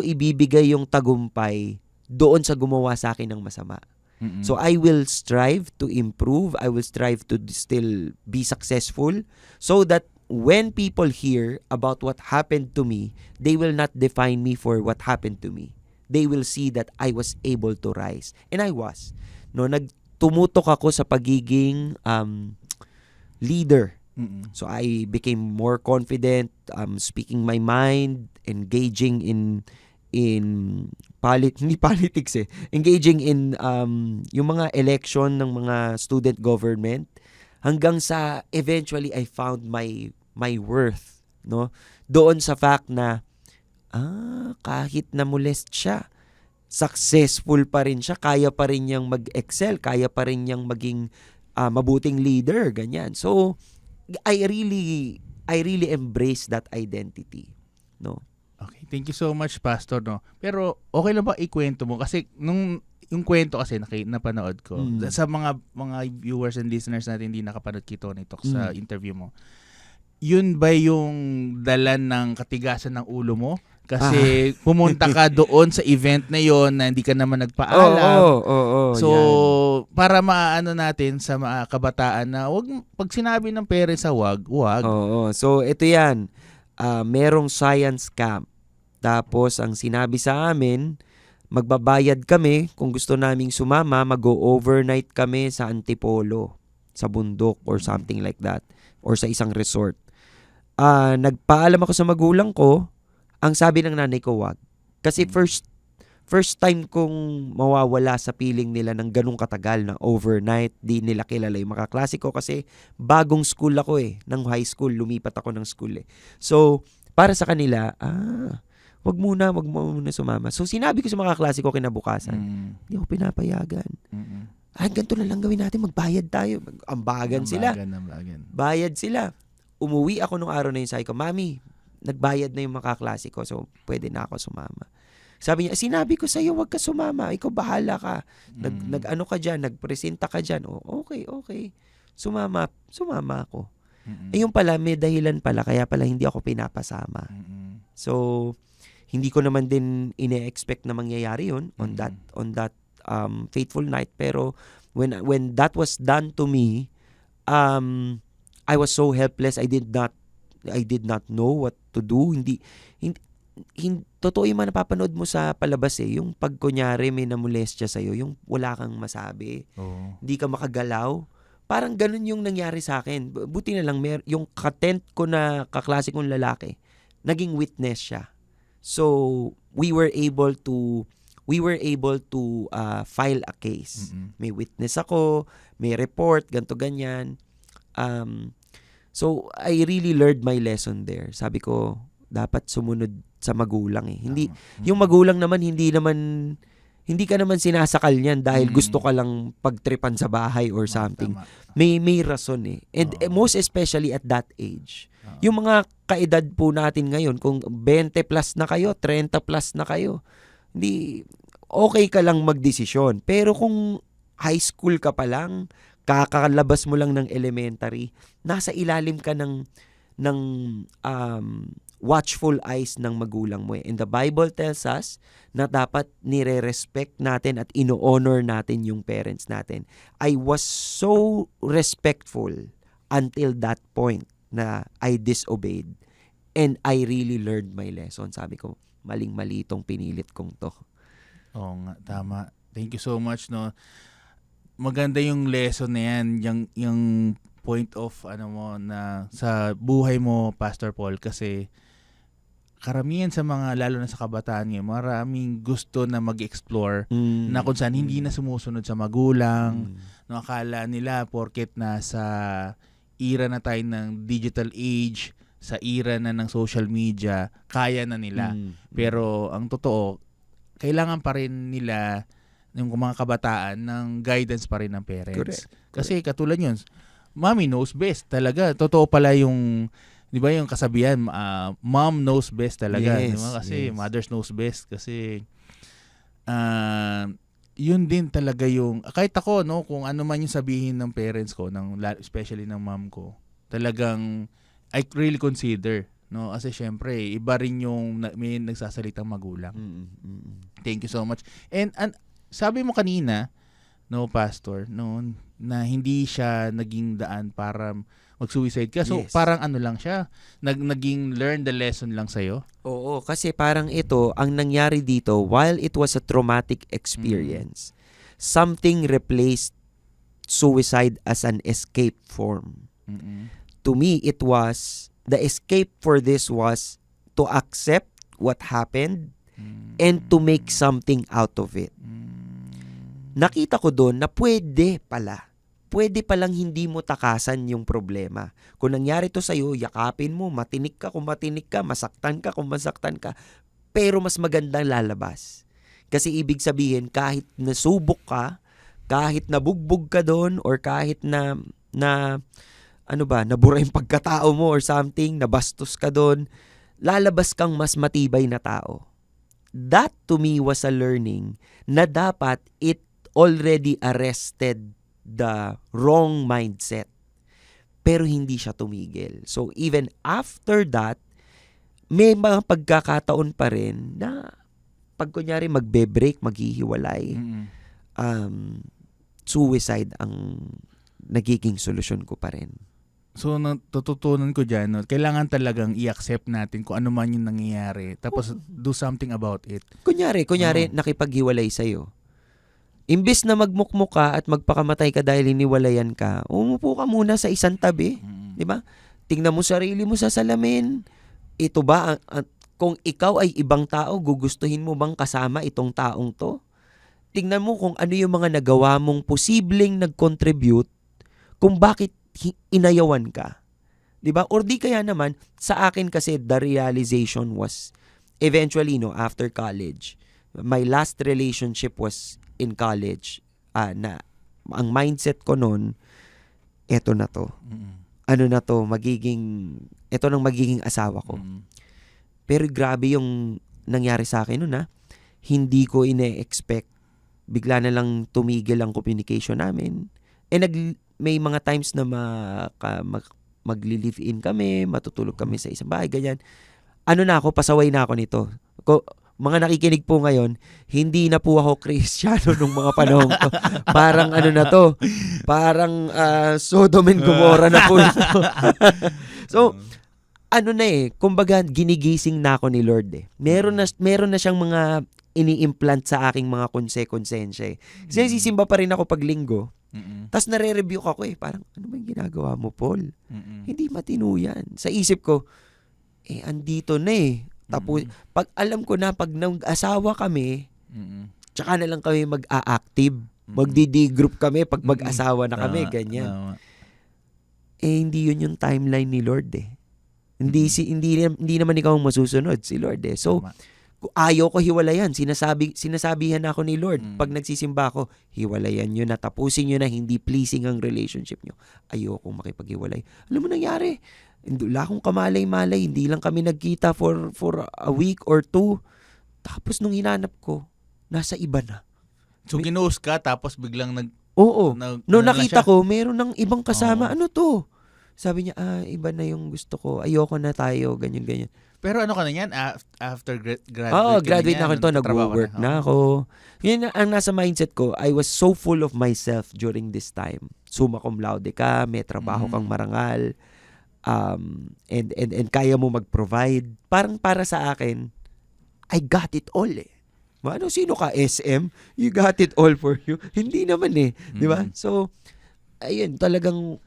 ibibigay yung tagumpay doon sa gumawa sa akin ng masama. So I will strive to improve, I will strive to still be successful so that when people hear about what happened to me, they will not define me for what happened to me. They will see that I was able to rise. And I was. No, nagtumutok ako sa pagiging leader. So I became more confident, speaking my mind, engaging in hindi politics engaging in yung mga election ng mga student government, hanggang sa eventually I found my worth, no, doon sa fact na kahit na molest siya, successful pa rin siya, kaya pa rin niyang mag-excel, kaya pa rin niyang maging mabuting leader, ganyan. So I really embrace that identity, no. Okay, thank you so much, Pastor, no. Pero okay lang ba ikwento mo kasi yung kwento kasi napanood ko sa mga viewers and listeners natin hindi nakapanood kito nito sa interview mo. Yun ba yung dalan ng katigasan ng ulo mo? Kasi pumunta ka doon sa event na yon na hindi ka naman nagpaalam. So, yan. Para maano natin sa mga kabataan na pag sinabi ng parents sa wag. So, ito yan. Merong science camp. Tapos, ang sinabi sa amin, magbabayad kami kung gusto naming sumama, mag-overnight kami sa Antipolo, sa bundok or something like that, or sa isang resort. Nagpaalam ako sa magulang ko, ang sabi ng nanay ko wag. Kasi first time kong mawawala sa piling nila ng ganung katagal na overnight, di nila kilala yung mga kaklase ko kasi bagong school ako ng high school, lumipat ako ng school So, para sa kanila, wag muna sumama. So, sinabi ko sa mga kaklase ko kinabukasan, hindi ako pinapayagan. Ganito na lang gawin natin, magbayad tayo. Ambagan sila. Bayad sila. Umuwi ako nung araw na yun, sabi ko, Mami, nagbayad na yung mga kaklase ko, so pwede na ako sumama. Sabi niya, sinabi ko sa'yo, wag ka sumama, ikaw bahala ka. Nag-ano ka dyan, nagpresenta ka dyan. Okay. Sumama ako. Yung pala, may dahilan pala, kaya pala hindi ako pinapasama. So, hindi ko naman din ine-expect na mangyayari yun on that fateful night. Pero, when that was done to me, I was so helpless, I did not I did not know what to do. Totoo yung mga napapanood mo sa palabas yung pag kunyari may namolestya sa'yo, yung wala kang masabi, hindi ka makagalaw. Parang ganun yung nangyari sa akin. Buti na lang, yung katent ko na kaklase kong lalaki, naging witness siya. So, we were able to file a case. May witness ako, may report, ganto ganyan. So, I really learned my lesson there. Sabi ko, dapat sumunod sa magulang Hindi, yung magulang naman, hindi ka naman sinasakal niyan dahil gusto ka lang pagtripan sa bahay or something. May rason And most especially at that age. Yung mga kaedad po natin ngayon, kung 20 plus na kayo, 30 plus na kayo, hindi, okay ka lang magdesisyon. Pero kung high school ka pa lang, kakalabas mo lang ng elementary, nasa ilalim ka ng watchful eyes ng magulang mo. And the Bible tells us na dapat nire-respect natin at ino-honor natin yung parents natin. I was so respectful until that point na I disobeyed. And I really learned my lesson. Sabi ko, maling-mali itong pinilit kong to. Oo nga, tama. Thank you so much, no. Maganda yung lesson na yan, yung point of na sa buhay mo, Pastor Paul, kasi karamihan sa mga, lalo na sa kabataan ngayon, maraming gusto na mag-explore na kung saan hindi na sumusunod sa magulang. No, akala nila porket nasa era na tayo ng digital age, sa era na ng social media, kaya na nila. Pero ang totoo, kailangan pa rin nila yung mga kabataan ng guidance pa rin ng parents. Correct. Kasi katulad yun, mommy knows best talaga. Totoo pala yung, di ba yung kasabihan, mom knows best talaga. Yes, diba? Kasi yes. mothers knows best. Kasi yun din talaga yung, kahit ako, no, kung ano man yung sabihin ng parents ko, especially ng mom ko, talagang I really consider, no, kasi syempre iba rin yung may nagsasalitang magulang. Thank you so much. And sabi mo kanina, no, Pastor, no, na hindi siya naging daan para mag-suicide ka. So Yes. parang lang siya, naging learn the lesson lang sa'yo. Oo, kasi parang ito, ang nangyari dito, while it was a traumatic experience, something replaced suicide as an escape form. To me, the escape for this was to accept what happened and to make something out of it. Nakita ko doon na pwede palang hindi mo takasan yung problema. Kung nangyari to sa'yo, yakapin mo, matinik ka kung matinik ka, masaktan ka kung masaktan ka, pero mas magandang lalabas. Kasi ibig sabihin, kahit nasubok ka, kahit nabugbog ka doon, or kahit nabura yung pagkatao mo or something, nabastos ka doon, lalabas kang mas matibay na tao. That to me was a learning na dapat it already arrested the wrong mindset. Pero hindi siya tumigil. So even after that, may mga pagkakataon pa rin na pag kunyari magbe-break, maghihiwalay, suicide ang nagiging solusyon ko pa rin. So, natututunan ko dyan, no, kailangan talagang i-accept natin kung ano man yung nangyayari. Tapos, do something about it. Kunyari, nakipaghiwalay sa'yo. Imbis na magmukmuk ka at magpakamatay ka dahil iniwalayan ka, umupo ka muna sa isang tabi. Di ba? Tingnan mo sarili mo sa salamin. Ito ba, kung ikaw ay ibang tao, gugustuhin mo bang kasama itong taong to? Tingnan mo kung ano yung mga nagawa mong posibleng nag-contribute kung bakit inayawan ka. 'Di ba? Or di kaya naman sa akin kasi the realization was eventually after college. My last relationship was in college. Na ang mindset ko noon, eto na to. Ano na to, eto nang magiging asawa ko. Pero grabe yung nangyari sa akin noon Hindi ko ine-expect. Bigla na lang tumigil ang communication namin. May mga times na magli-live-in kami, matutulog kami sa isang bahay, ganyan. Pasaway na ako nito. Mga nakikinig po ngayon, hindi na po ako Kristiyano nung mga panahon ko. Parang parang Sodom and Gomorrah na po ito. So, ano na kumbaga ginigising na ako ni Lord Meron na siyang mga ini-implant sa aking mga konsensya Kasi nagsisimba pa rin ako pag linggo. Tapos nare-review ako parang, ano ba yung ginagawa mo, Paul? Hindi matino yan. Sa isip ko, andito na Tapos, pag alam ko na, pag nag-asawa kami, tsaka na lang kami mag-a-active. Magdi-group kami pag mag-asawa na kami, ganyan. Hindi yun yung timeline ni Lord Hindi naman ikaw masusunod si Lord So, ayaw ko hiwalayan. Sinasabihan ako ni Lord. Pag nagsisimba ako, hiwalayan nyo na, tapusin nyo na, hindi pleasing ang relationship nyo. Ayoko makipaghiwalay. Alam mo nangyari? Wala akong kamalay-malay. Hindi lang kami nagkita for a week or 2. Tapos nung hinanap ko, nasa iba na. So, ginuos ka, tapos biglang Oo. Nung nakita siya. ko, meron ng ibang kasama. Ano to? Sabi niya, iba na yung gusto ko. Ayoko na tayo. Ganyan. Pero ano ka na yan? After graduate graduate na ako nito. nagtatrabaho Nag-work ka na ako. Yan ang nasa mindset ko. I was so full of myself during this time. Summa cum laude ka, may trabaho kang marangal, and kaya mo mag-provide. Parang para sa akin, I got it all Ano, sino ka, SM? You got it all for you? Hindi naman di ba? So, ayun, talagang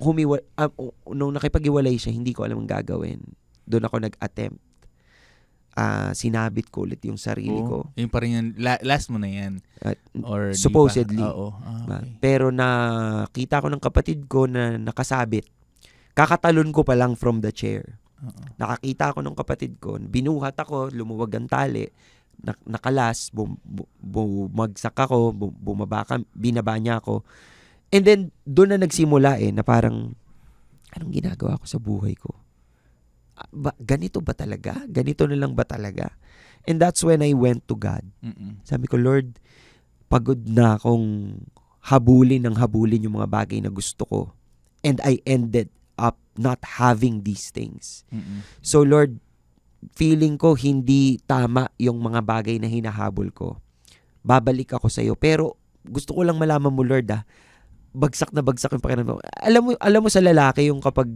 nung nakipag-iwalay siya, hindi ko alam ang gagawin. Doon ako nag-attempt. Sinabit ko ulit yung sarili ko. Yung pa rin yung last mo na yan. Or supposedly. Okay. Pero nakita ko ng kapatid ko na nakasabit. Kakatalon ko pa lang from the chair. Nakakita ko ng kapatid ko. Binuhat ako, lumuwag ang tali. Nakalas, bumagsak ako, binaba niya ako. And then, doon na nagsimula na parang, anong ginagawa ko sa buhay ko? Ganito ba talaga? Ganito na lang ba talaga? And that's when I went to God. Sabi ko, Lord, pagod na akong habulin yung mga bagay na gusto ko. And I ended up not having these things. So Lord, feeling ko hindi tama yung mga bagay na hinahabol ko. Babalik ako sa iyo. Pero gusto ko lang malaman mo, Lord, bagsak na bagsak yung pakiramdam. Alam mo sa lalaki yung kapag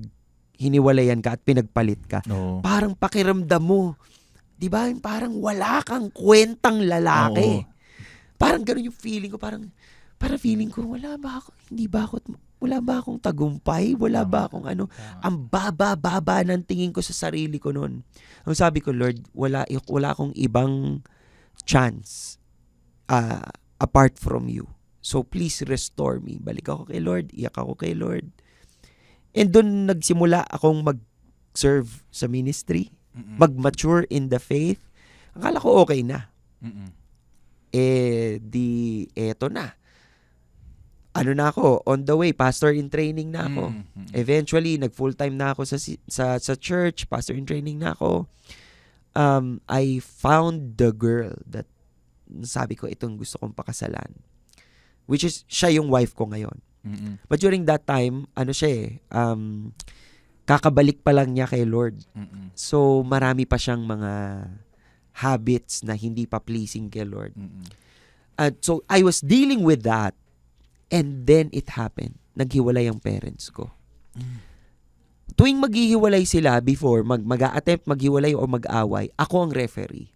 hiniwalayan ka at pinagpalit ka. Parang pakiramdam mo, 'di ba? Parang wala kang kwentang lalaki. Parang ganoon yung feeling ko, parang feeling ko wala ba akong tagumpay, wala ba akong ano, ang baba ng tingin ko sa sarili ko noon. Ang sabi ko, Lord, wala akong ibang chance apart from you. So please restore me. Balik ako kay Lord, iyak ako kay Lord. And doon nagsimula akong mag-serve sa ministry, mag-mature in the faith. Akala ko okay na. Eto na. Ano na ako, on the way, pastor in training na ako. Eventually, nag-full-time na ako sa church, pastor in training na ako. I found the girl that sabi ko, itong gusto kong pakasalan. Which is, siya yung wife ko ngayon. But during that time, kakabalik pa lang niya kay Lord. So, marami pa siyang mga habits na hindi pa pleasing kay Lord. So, I was dealing with that. And then, it happened. Naghiwalay ang parents ko. Tuwing maghihiwalay sila before, mag-a-attempt maghiwalay o mag-away, ako ang referee.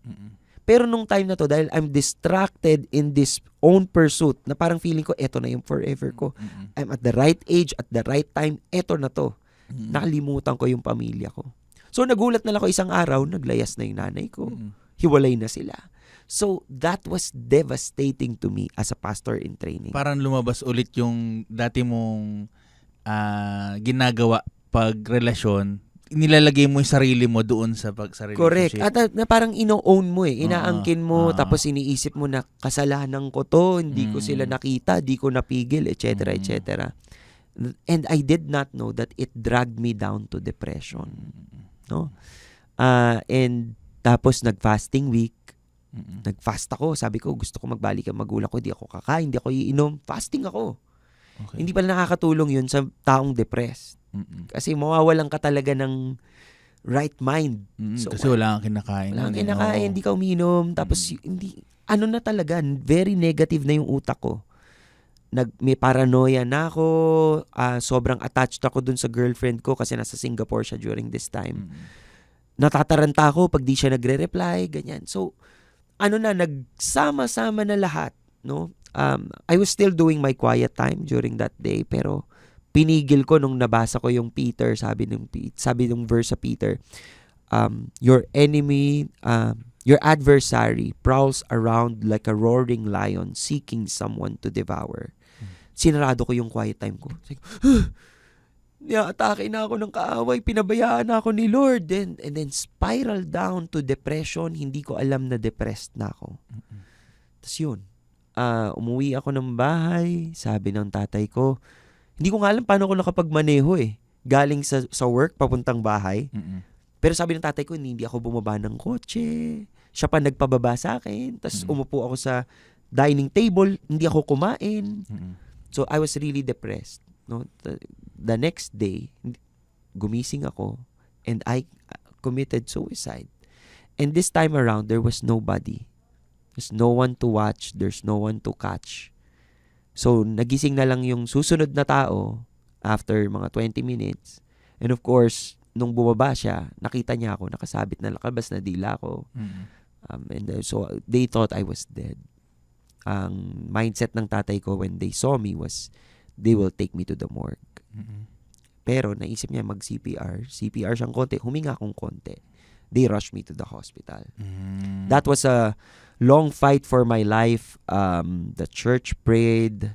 Pero nung time na to, dahil I'm distracted in this own pursuit, na parang feeling ko, eto na yung forever ko. I'm at the right age, at the right time, eto na to. Nakalimutan ko yung pamilya ko. So, nagulat na lang ako isang araw, naglayas na yung nanay ko. Hiwalay na sila. So, that was devastating to me as a pastor in training. Parang lumabas ulit yung dati mong ginagawa pag relasyon, nilalagay mo yung sarili mo doon sa relationship. Correct. At na parang ino-own mo inaangkin mo, tapos iniisip mo na kasalanan ko to, hindi ko sila nakita, di ko napigil, etc., etc. And I did not know that it dragged me down to depression. No? And tapos nag-fasting week, nag-fast ako, sabi ko, gusto ko magbalik ang magulang ko, di ako kakain, di ako iinom, fasting ako. Okay. Hindi pala nakakatulong yun sa taong depressed. Kasi mawawalan ka talaga ng right mind. So, kasi wala kang kinakain. Wala kang kinakain, hindi ka uminom. Tapos, hindi, ano na talaga, very negative na yung utak ko. May paranoia na ako. Sobrang attached ako dun sa girlfriend ko kasi nasa Singapore siya during this time. natataranta ako pag di siya nagre-reply, ganyan. So, nagsama-sama na lahat, no? I was still doing my quiet time during that day, pero pinigil ko nung nabasa ko yung Peter, sabi ng verse sa Peter, your enemy, your adversary prowls around like a roaring lion seeking someone to devour. Sinarado ko yung quiet time ko. Atake na ako ng kaaway, pinabayaan na ako ni Lord. And then spiral down to depression. Hindi ko alam na depressed na ako. Tapos yun, umuwi ako ng bahay, sabi ng tatay ko, hindi ko nga alam paano ako nakapagmaneho galing sa work, papuntang bahay. Pero sabi ng tatay ko, hindi ako bumaba ng kotse. Siya pa nagpababa sa akin. Tapos umupo ako sa dining table, hindi ako kumain. So I was really depressed. No? The next day, gumising ako and I committed suicide. And this time around, there was nobody. There's no one to watch. There's no one to catch. So, nagising na lang yung susunod na tao after mga 20 minutes. And of course, nung bumaba siya, nakita niya ako, nakasabit na lakabas na dila ko. So, they thought I was dead. Ang mindset ng tatay ko when they saw me was, they will take me to the morgue. Pero, naisip niya mag-CPR. CPR siyang konti. Huminga akong konti. They rushed me to the hospital. That was a long fight for my life. The church prayed.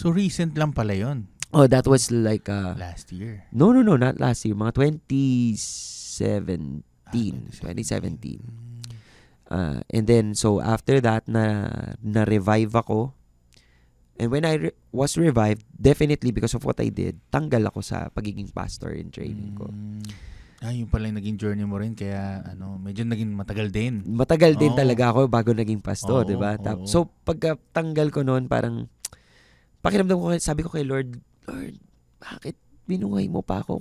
So recent lang pala yun. Oh, that was like Last year. No, not last year. Mga 2017. 2017. And then, so after that, na-revive ako. And when I was revived, definitely because of what I did, tanggal ako sa pagiging pastor in training ko. Yun pala yung naging journey mo rin, kaya medyo naging matagal din. Matagal din talaga ako bago naging pastor, di ba? Oo. So, pagkatanggal ko noon, parang, pakiramdam ko, sabi ko kay Lord, bakit binuhay mo pa ako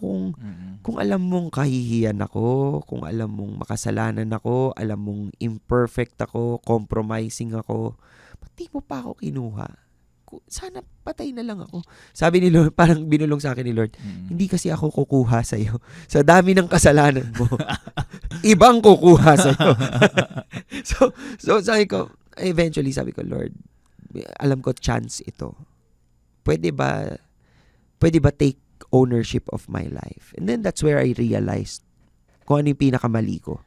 kung alam mong kahihiyan ako, kung alam mong makasalanan ako, alam mong imperfect ako, compromising ako, ba't di mo pa ako kinuha? Sana patay na lang ako. Sabi ni Lord, parang binulong sa akin ni Lord, hindi kasi ako kukuha sa'yo. Sa dami ng kasalanan mo, ibang kukuha sa'yo. so sabi ko, eventually sabi ko, Lord, alam ko chance ito. Pwede ba take ownership of my life? And then that's where I realized kung ano yung pinakamali ko.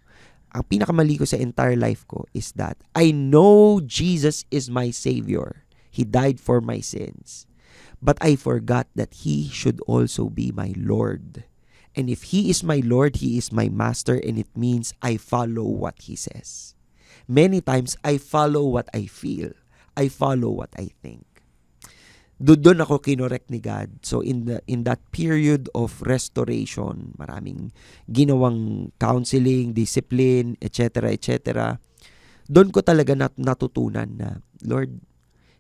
Ang pinakamali ko sa entire life ko is that I know Jesus is my Savior. He died for my sins. But I forgot that He should also be my Lord. And if He is my Lord, He is my Master, and it means I follow what He says. Many times, I follow what I feel. I follow what I think. Doon ako kinorek ni God. So in that period of restoration, maraming ginawang counseling, discipline, etc. Doon ko talaga natutunan na, Lord,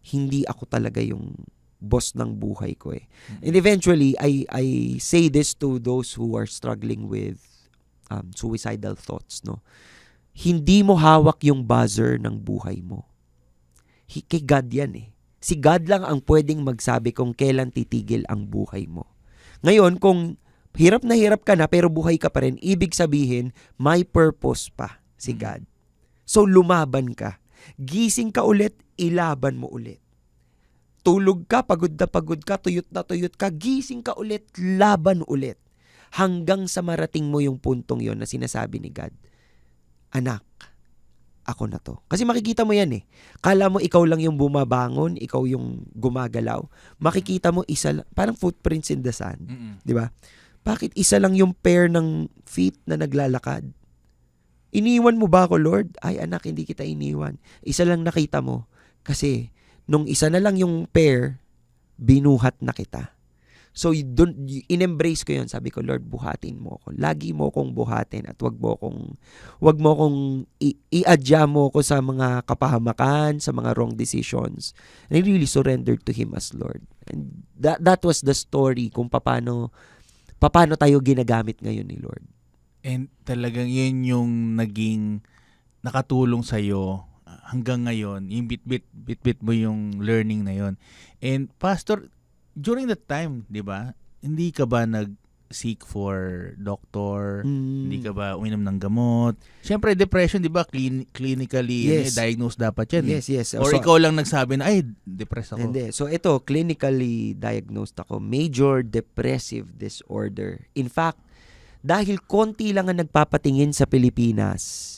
hindi ako talaga yung boss ng buhay ko . And eventually, I say this to those who are struggling with suicidal thoughts, no? Hindi mo hawak yung buzzer ng buhay mo. Kay God yan . Si God lang ang pwedeng magsabi kung kailan titigil ang buhay mo. Ngayon, kung hirap na hirap ka na pero buhay ka pa rin, ibig sabihin, may purpose pa si God. So, lumaban ka. Gising ka ulit, ilaban mo ulit. Tulog ka, pagod ka, tuyot ka, gising ka ulit, laban ulit. Hanggang sa marating mo yung puntong yon na sinasabi ni God, anak, ako na to. Kasi makikita mo yan . Kala mo ikaw lang yung bumabangon, ikaw yung gumagalaw. Makikita mo isa lang, parang footprints in the sand. Di ba? Bakit isa lang yung pair ng feet na naglalakad? Iniwan mo ba ako, Lord? Ay, anak, hindi kita iniwan. Isa lang nakita mo. Kasi, nung isa na lang yung pair, binuhat na kita. So, in-embrace ko yun. Sabi ko, Lord, buhatin mo ako. Lagi mo akong buhatin at wag mo akong i-adya mo ako sa mga kapahamakan, sa mga wrong decisions. And I really surrendered to Him as Lord. And that was the story kung paano tayo ginagamit ngayon ni Lord. And talagang yun yung naging nakatulong sa'yo hanggang ngayon. Yung bit mo yung learning na yun. And Pastor, during that time, di ba, hindi ka ba seek for doctor? Mm. Hindi ka ba uminom ng gamot? Siyempre, depression, di ba? Clinically, Yes. diagnosed dapat yan. Yes, yes. Or So, ikaw lang nagsabi na, ay, depressed ako. hindi. So ito, clinically diagnosed ako. Major depressive disorder. In fact, dahil konti lang ang nagpapatingin sa Pilipinas,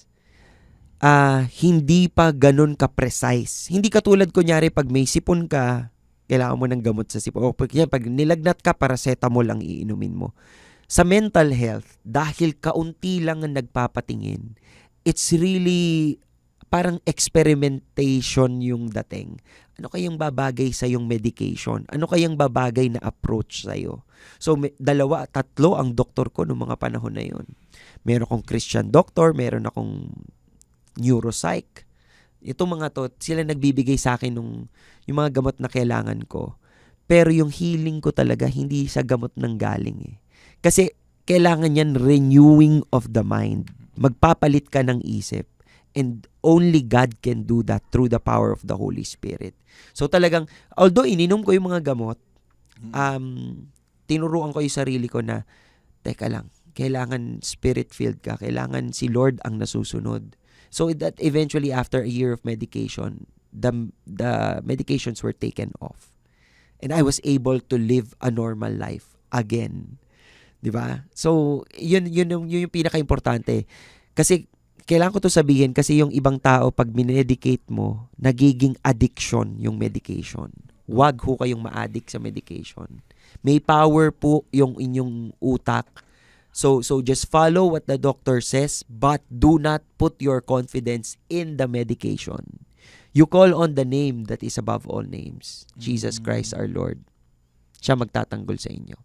hindi pa ganun ka-precise. Hindi katulad kunyari pag may sipon ka, kailangan mo ng gamot sa sipon. O pag nilagnat ka, paracetamol ang iinumin mo. Sa mental health, dahil kaunti lang ang nagpapatingin, it's really parang experimentation yung dating. Ano kayang babagay sa yung medication? Ano kayang babagay na approach sa'yo? So, 2, 3 ang doktor ko noong mga panahon na yun. Meron akong Christian doctor, meron akong neuropsych. Itong mga to, sila nagbibigay sa akin yung mga gamot na kailangan ko. Pero yung healing ko talaga, hindi sa gamot ng galing eh. Kasi kailangan yan renewing of the mind. Magpapalit ka ng isip. And only God can do that through the power of the Holy Spirit. So talagang, although ininom ko yung mga gamot, tinuruan ko yung sarili ko na, teka lang, kailangan spirit-filled ka. Kailangan si Lord ang nasusunod. So that eventually after a year of medication, the medications were taken off. And I was able to live a normal life again. 'Di ba? So yun yung pinaka-importante. Kasi kailangan ko to sabihin kasi yung ibang tao pag minedicate mo, nagiging addiction yung medication. Huwag ho kayong ma-addict sa medication. May power po yung inyong utak. So just follow what the doctor says, but do not put your confidence in the medication. You call on the name that is above all names, Jesus Christ our Lord. Siya magtatanggol sa inyo.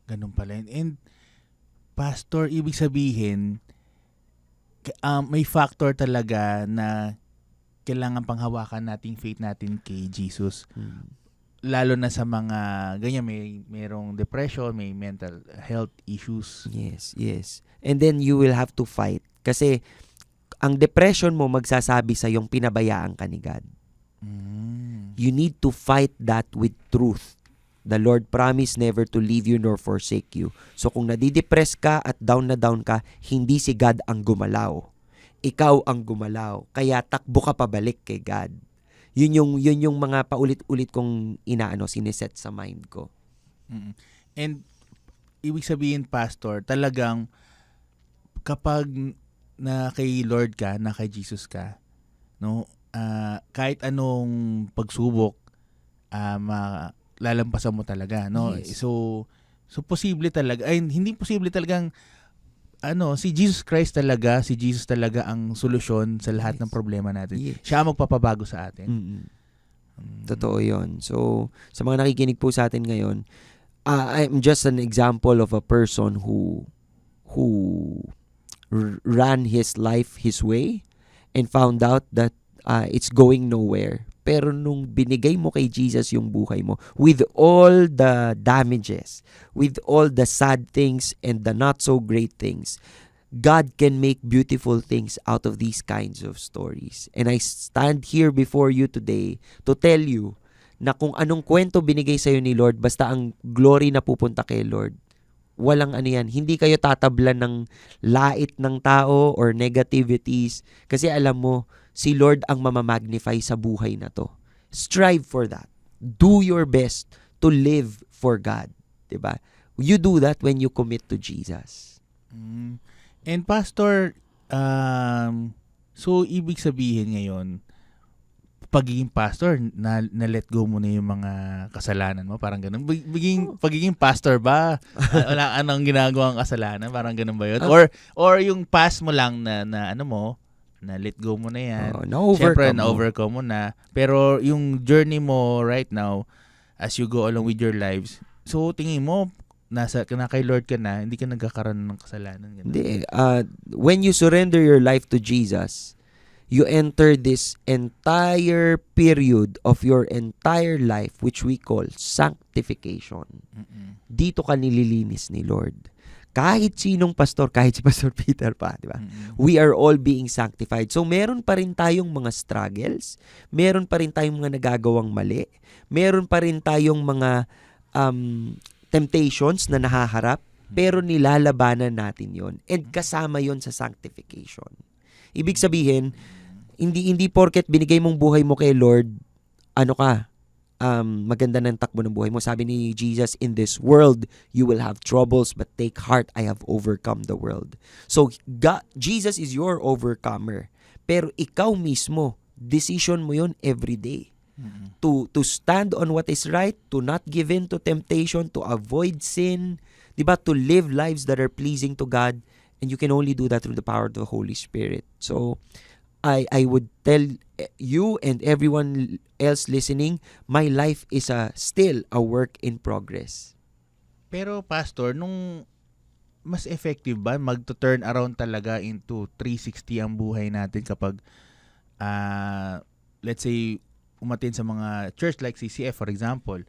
Ganun pala yun. And, Pastor, ibig sabihin, may factor talaga na kailangan panghawakan nating faith natin kay Jesus. Lalo na sa mga ganyan, mayroong depression, may mental health issues. Yes, yes. And then you will have to fight. Kasi ang depression mo magsasabi sa yung pinabayaan ka ni God. You need to fight that with truth. The Lord promised never to leave you nor forsake you. So kung nadidepress ka at down na down ka, hindi si God ang gumalaw. Ikaw ang gumalaw. Kaya takbo ka pabalik kay God. Yun yung mga paulit-ulit kong siniset sa mind ko. And ibig sabihin, Pastor, talagang kapag na kay Lord ka, na kay Jesus ka, no, kahit anong pagsubok, lalampasan mo talaga, no? Yes. So posible talaga, ay hindi posible talagang si Jesus Christ talaga, si Jesus talaga ang solusyon sa lahat ng problema natin. Yes. Siya ang magpapabago sa atin. Totoo 'yon. So sa mga nakikinig po sa atin ngayon, I'm just an example of a person who ran his life his way and found out that it's going nowhere. Pero nung binigay mo kay Jesus yung buhay mo, with all the damages, with all the sad things and the not so great things, God can make beautiful things out of these kinds of stories. And I stand here before you today to tell you na kung anong kwento binigay sa'yo ni Lord, basta ang glory na pupunta kay Lord, walang yan. Hindi kayo tatablan ng lait ng tao or negativities. Kasi alam mo, si Lord ang mamamagnify sa buhay na to. Strive for that. Do your best to live for God. Diba? You do that when you commit to Jesus. And Pastor, so ibig sabihin ngayon, pagiging pastor, na let go mo na yung mga kasalanan mo, parang ganun. Pagiging pastor ba? Wala anong ginagawang kasalanan, parang ganun ba yun? Or yung past mo lang na let go mo na yan. Siyempre, na-overcome mo na. Pero yung journey mo right now, as you go along with your lives, so tingin mo, na kay Lord ka na, hindi ka nagkakaroon ng kasalanan. Ganun. Hindi. When you surrender your life to Jesus, you enter this entire period of your entire life, which we call sanctification. Dito ka nililinis ni Lord. Kahit sinong pastor, kahit si Pastor Peter pa, di ba? We are all being sanctified. So, meron pa rin tayong mga struggles, meron pa rin tayong mga nagagawang mali, meron pa rin tayong mga temptations na nahaharap, pero nilalabanan natin yon. And kasama yon sa sanctification. Ibig sabihin, hindi porket binigay mong buhay mo kay Lord, maganda ng takbo ng buhay mo. Sabi ni Jesus, in this world, you will have troubles, but take heart, I have overcome the world. So, Jesus is your overcomer. Pero ikaw mismo, decision mo yon every day. To stand on what is right, to not give in to temptation, to avoid sin, diba? To live lives that are pleasing to God, and you can only do that through the power of the Holy Spirit. So, I would tell you and everyone else listening, my life is still a work in progress. Pero Pastor, nung mas effective ba mag-turn around talaga into 360 ang buhay natin kapag let's say umatin sa mga church like CCF for example,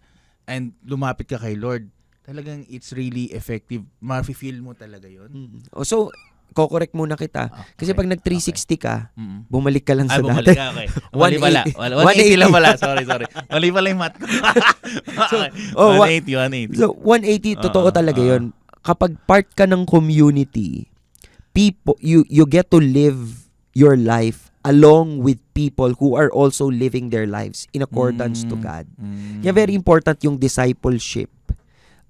and lumapit ka kay Lord, talagang it's really effective. Ma-feel mo talaga yon. So, kokorek muna kita. Kasi pag nag-360 ka, bumalik ka lang sa dati. Bumalik ka, okay. Mali pala. 180 lang pala. Sorry. Mali pala yung math. Okay. 180. So, 180, totoo talaga yon. Kapag part ka ng community, people, you get to live your life along with people who are also living their lives in accordance to God. Kaya very important yung discipleship.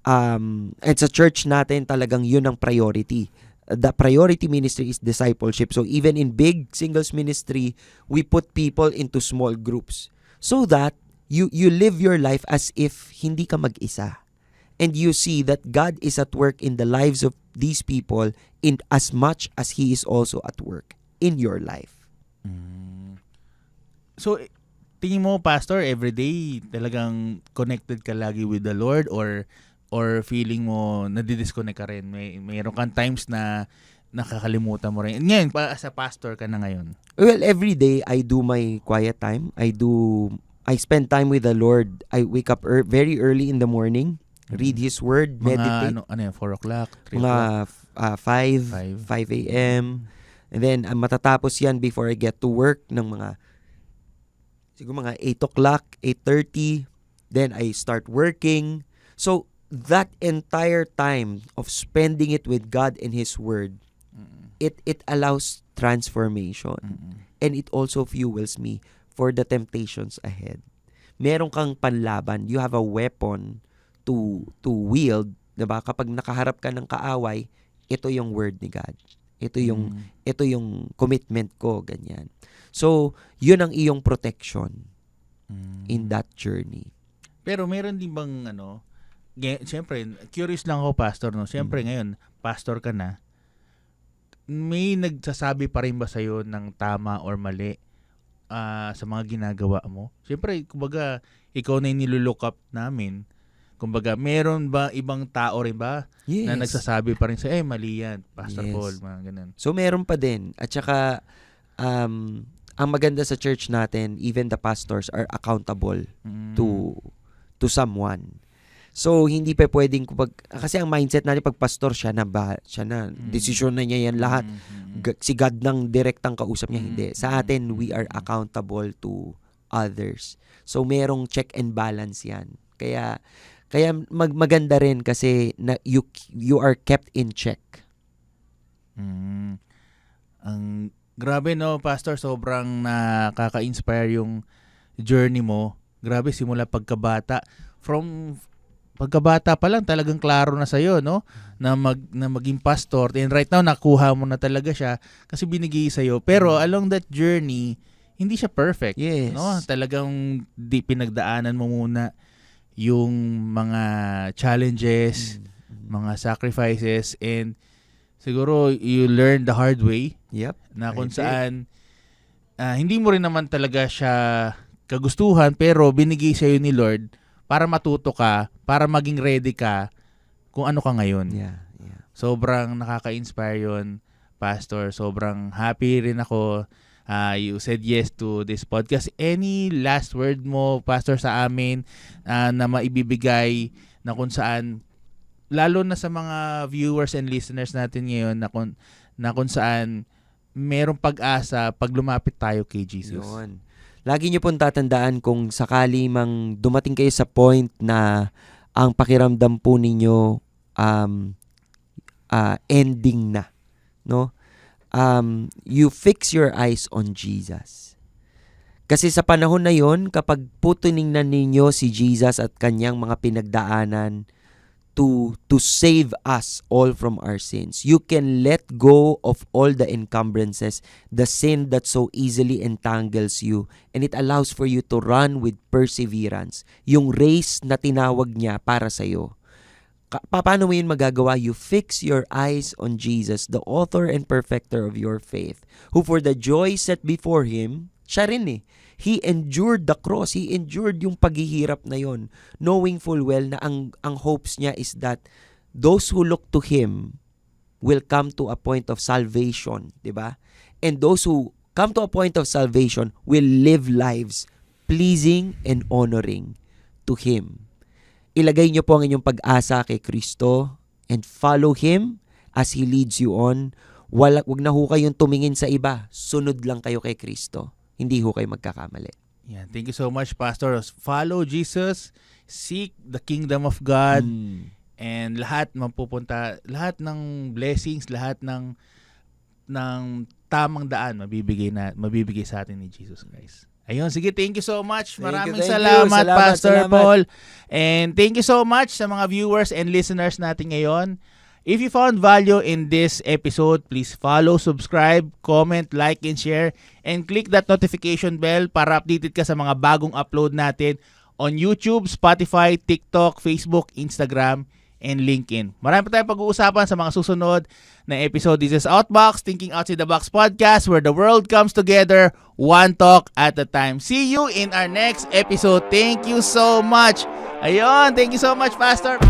And sa church natin, talagang yun ang priority. The priority ministry is discipleship. So even in big singles ministry, we put people into small groups so that you live your life as if hindi ka mag-isa. And you see that God is at work in the lives of these people in as much as He is also at work in your life. So, tingin mo, Pastor, everyday talagang connected ka lagi with the Lord or feeling mo nadidisconnect ka rin? Mayroon kang times na nakakalimutan mo rin. Ngayon, as a pastor ka na ngayon? Well, every day I do my quiet time. I spend time with the Lord. I wake up very early in the morning, read His Word, meditate. Ano yan, 4 o'clock, 3 mga o'clock? 5 a.m. And then, matatapos yan before I get to work ng siguro mga 8 o'clock, 8:30. Then, I start working. So, that entire time of spending it with God and His Word, it allows transformation. And it also fuels me for the temptations ahead. Meron kang panlaban. You have a weapon to wield. Diba? Kapag nakaharap ka ng kaaway, ito yung Word ni God. Ito yung commitment ko, ganyan. So, yun ang iyong protection in that journey. Pero meron din bang siyempre, curious lang ako, Pastor, no? Siyempre ngayon, pastor ka na. May nagsasabi pa rin ba sa'yo ng tama or mali sa mga ginagawa mo? Siyempre, kumbaga, ikaw na yung nilulook up namin. Kumbaga, meron ba ibang tao rin ba na nagsasabi pa rin sa, mali yan, Pastor Paul, mga ganun. So, meron pa din. At saka, ang maganda sa church natin, even the pastors are accountable to someone. So, hindi pa pwedeng, kasi ang mindset natin, pag pastor, siya na, desisyon na niya yan lahat. Si God nang direktang kausap niya, hindi. Sa atin, we are accountable to others. So, merong check and balance yan. Kaya maganda rin kasi you are kept in check. Ang grabe, no, Pastor, sobrang nakaka-inspire yung journey mo. Grabe, simula pagkabata. From pagkabata pa lang talagang klaro na sa'yo, no? Na maging pastor. And right now, nakuha mo na talaga siya kasi binigay sa'yo. Pero along that journey, hindi siya perfect. Yes. No? Talagang pinagdaanan mo muna yung mga challenges, mga sacrifices, and siguro you learn the hard way. Yep. Na kung saan hindi mo rin naman talaga siya kagustuhan, pero binigay sa'yo ni Lord para matuto ka, para maging ready ka kung ano ka ngayon. Yeah. Sobrang nakaka-inspire yun, Pastor. Sobrang happy rin ako. You said yes to this podcast. Any last word mo, Pastor, sa amin na maibibigay na kung saan, lalo na sa mga viewers and listeners natin ngayon, na kung saan merong pag-asa pag lumapit tayo kay Jesus? Yun. Lagi niyo pong tatandaan kung sakali mang dumating kayo sa point na ang pakiramdam po ninyo ending na, no? You fix your eyes on Jesus. Kasi sa panahon na yon, kapag po tiningnan ninyo si Jesus at kanyang mga pinagdaanan to save us all from our sins, you can let go of all the encumbrances, the sin that so easily entangles you, and it allows for you to run with perseverance yung race na tinawag niya para sa iyo. Paano mo yun magagawa? You fix your eyes on Jesus, the author and perfecter of your faith, who for the joy set before Him, siya rin He endured the cross. He endured yung paghihirap na yon, knowing full well na ang hopes niya is that those who look to Him will come to a point of salvation, di ba? And those who come to a point of salvation will live lives pleasing and honoring to Him. Ilagay niyo po ang inyong pag-asa kay Kristo and follow Him as He leads you on. Wag na ho kayong tumingin sa iba. Sunod lang kayo kay Kristo. Hindi ho kayo magkakamali. Yeah, thank you so much, Pastor. Follow Jesus, seek the kingdom of God, and lahat ng blessings, lahat ng tamang daan mabibigay sa atin ni Jesus Christ. Ayun, sige, thank you so much. Maraming salamat, Pastor Paul. And thank you so much sa mga viewers and listeners natin ngayon. If you found value in this episode, please follow, subscribe, comment, like, and share, and click that notification bell para updated ka sa mga bagong upload natin on YouTube, Spotify, TikTok, Facebook, Instagram, and LinkedIn. Marami pa tayong pag-uusapan sa mga susunod na episode. This is Outbox, Thinking Outside the Box podcast, where the world comes together, one talk at a time. See you in our next episode. Thank you so much. Ayun, thank you so much, Pastor.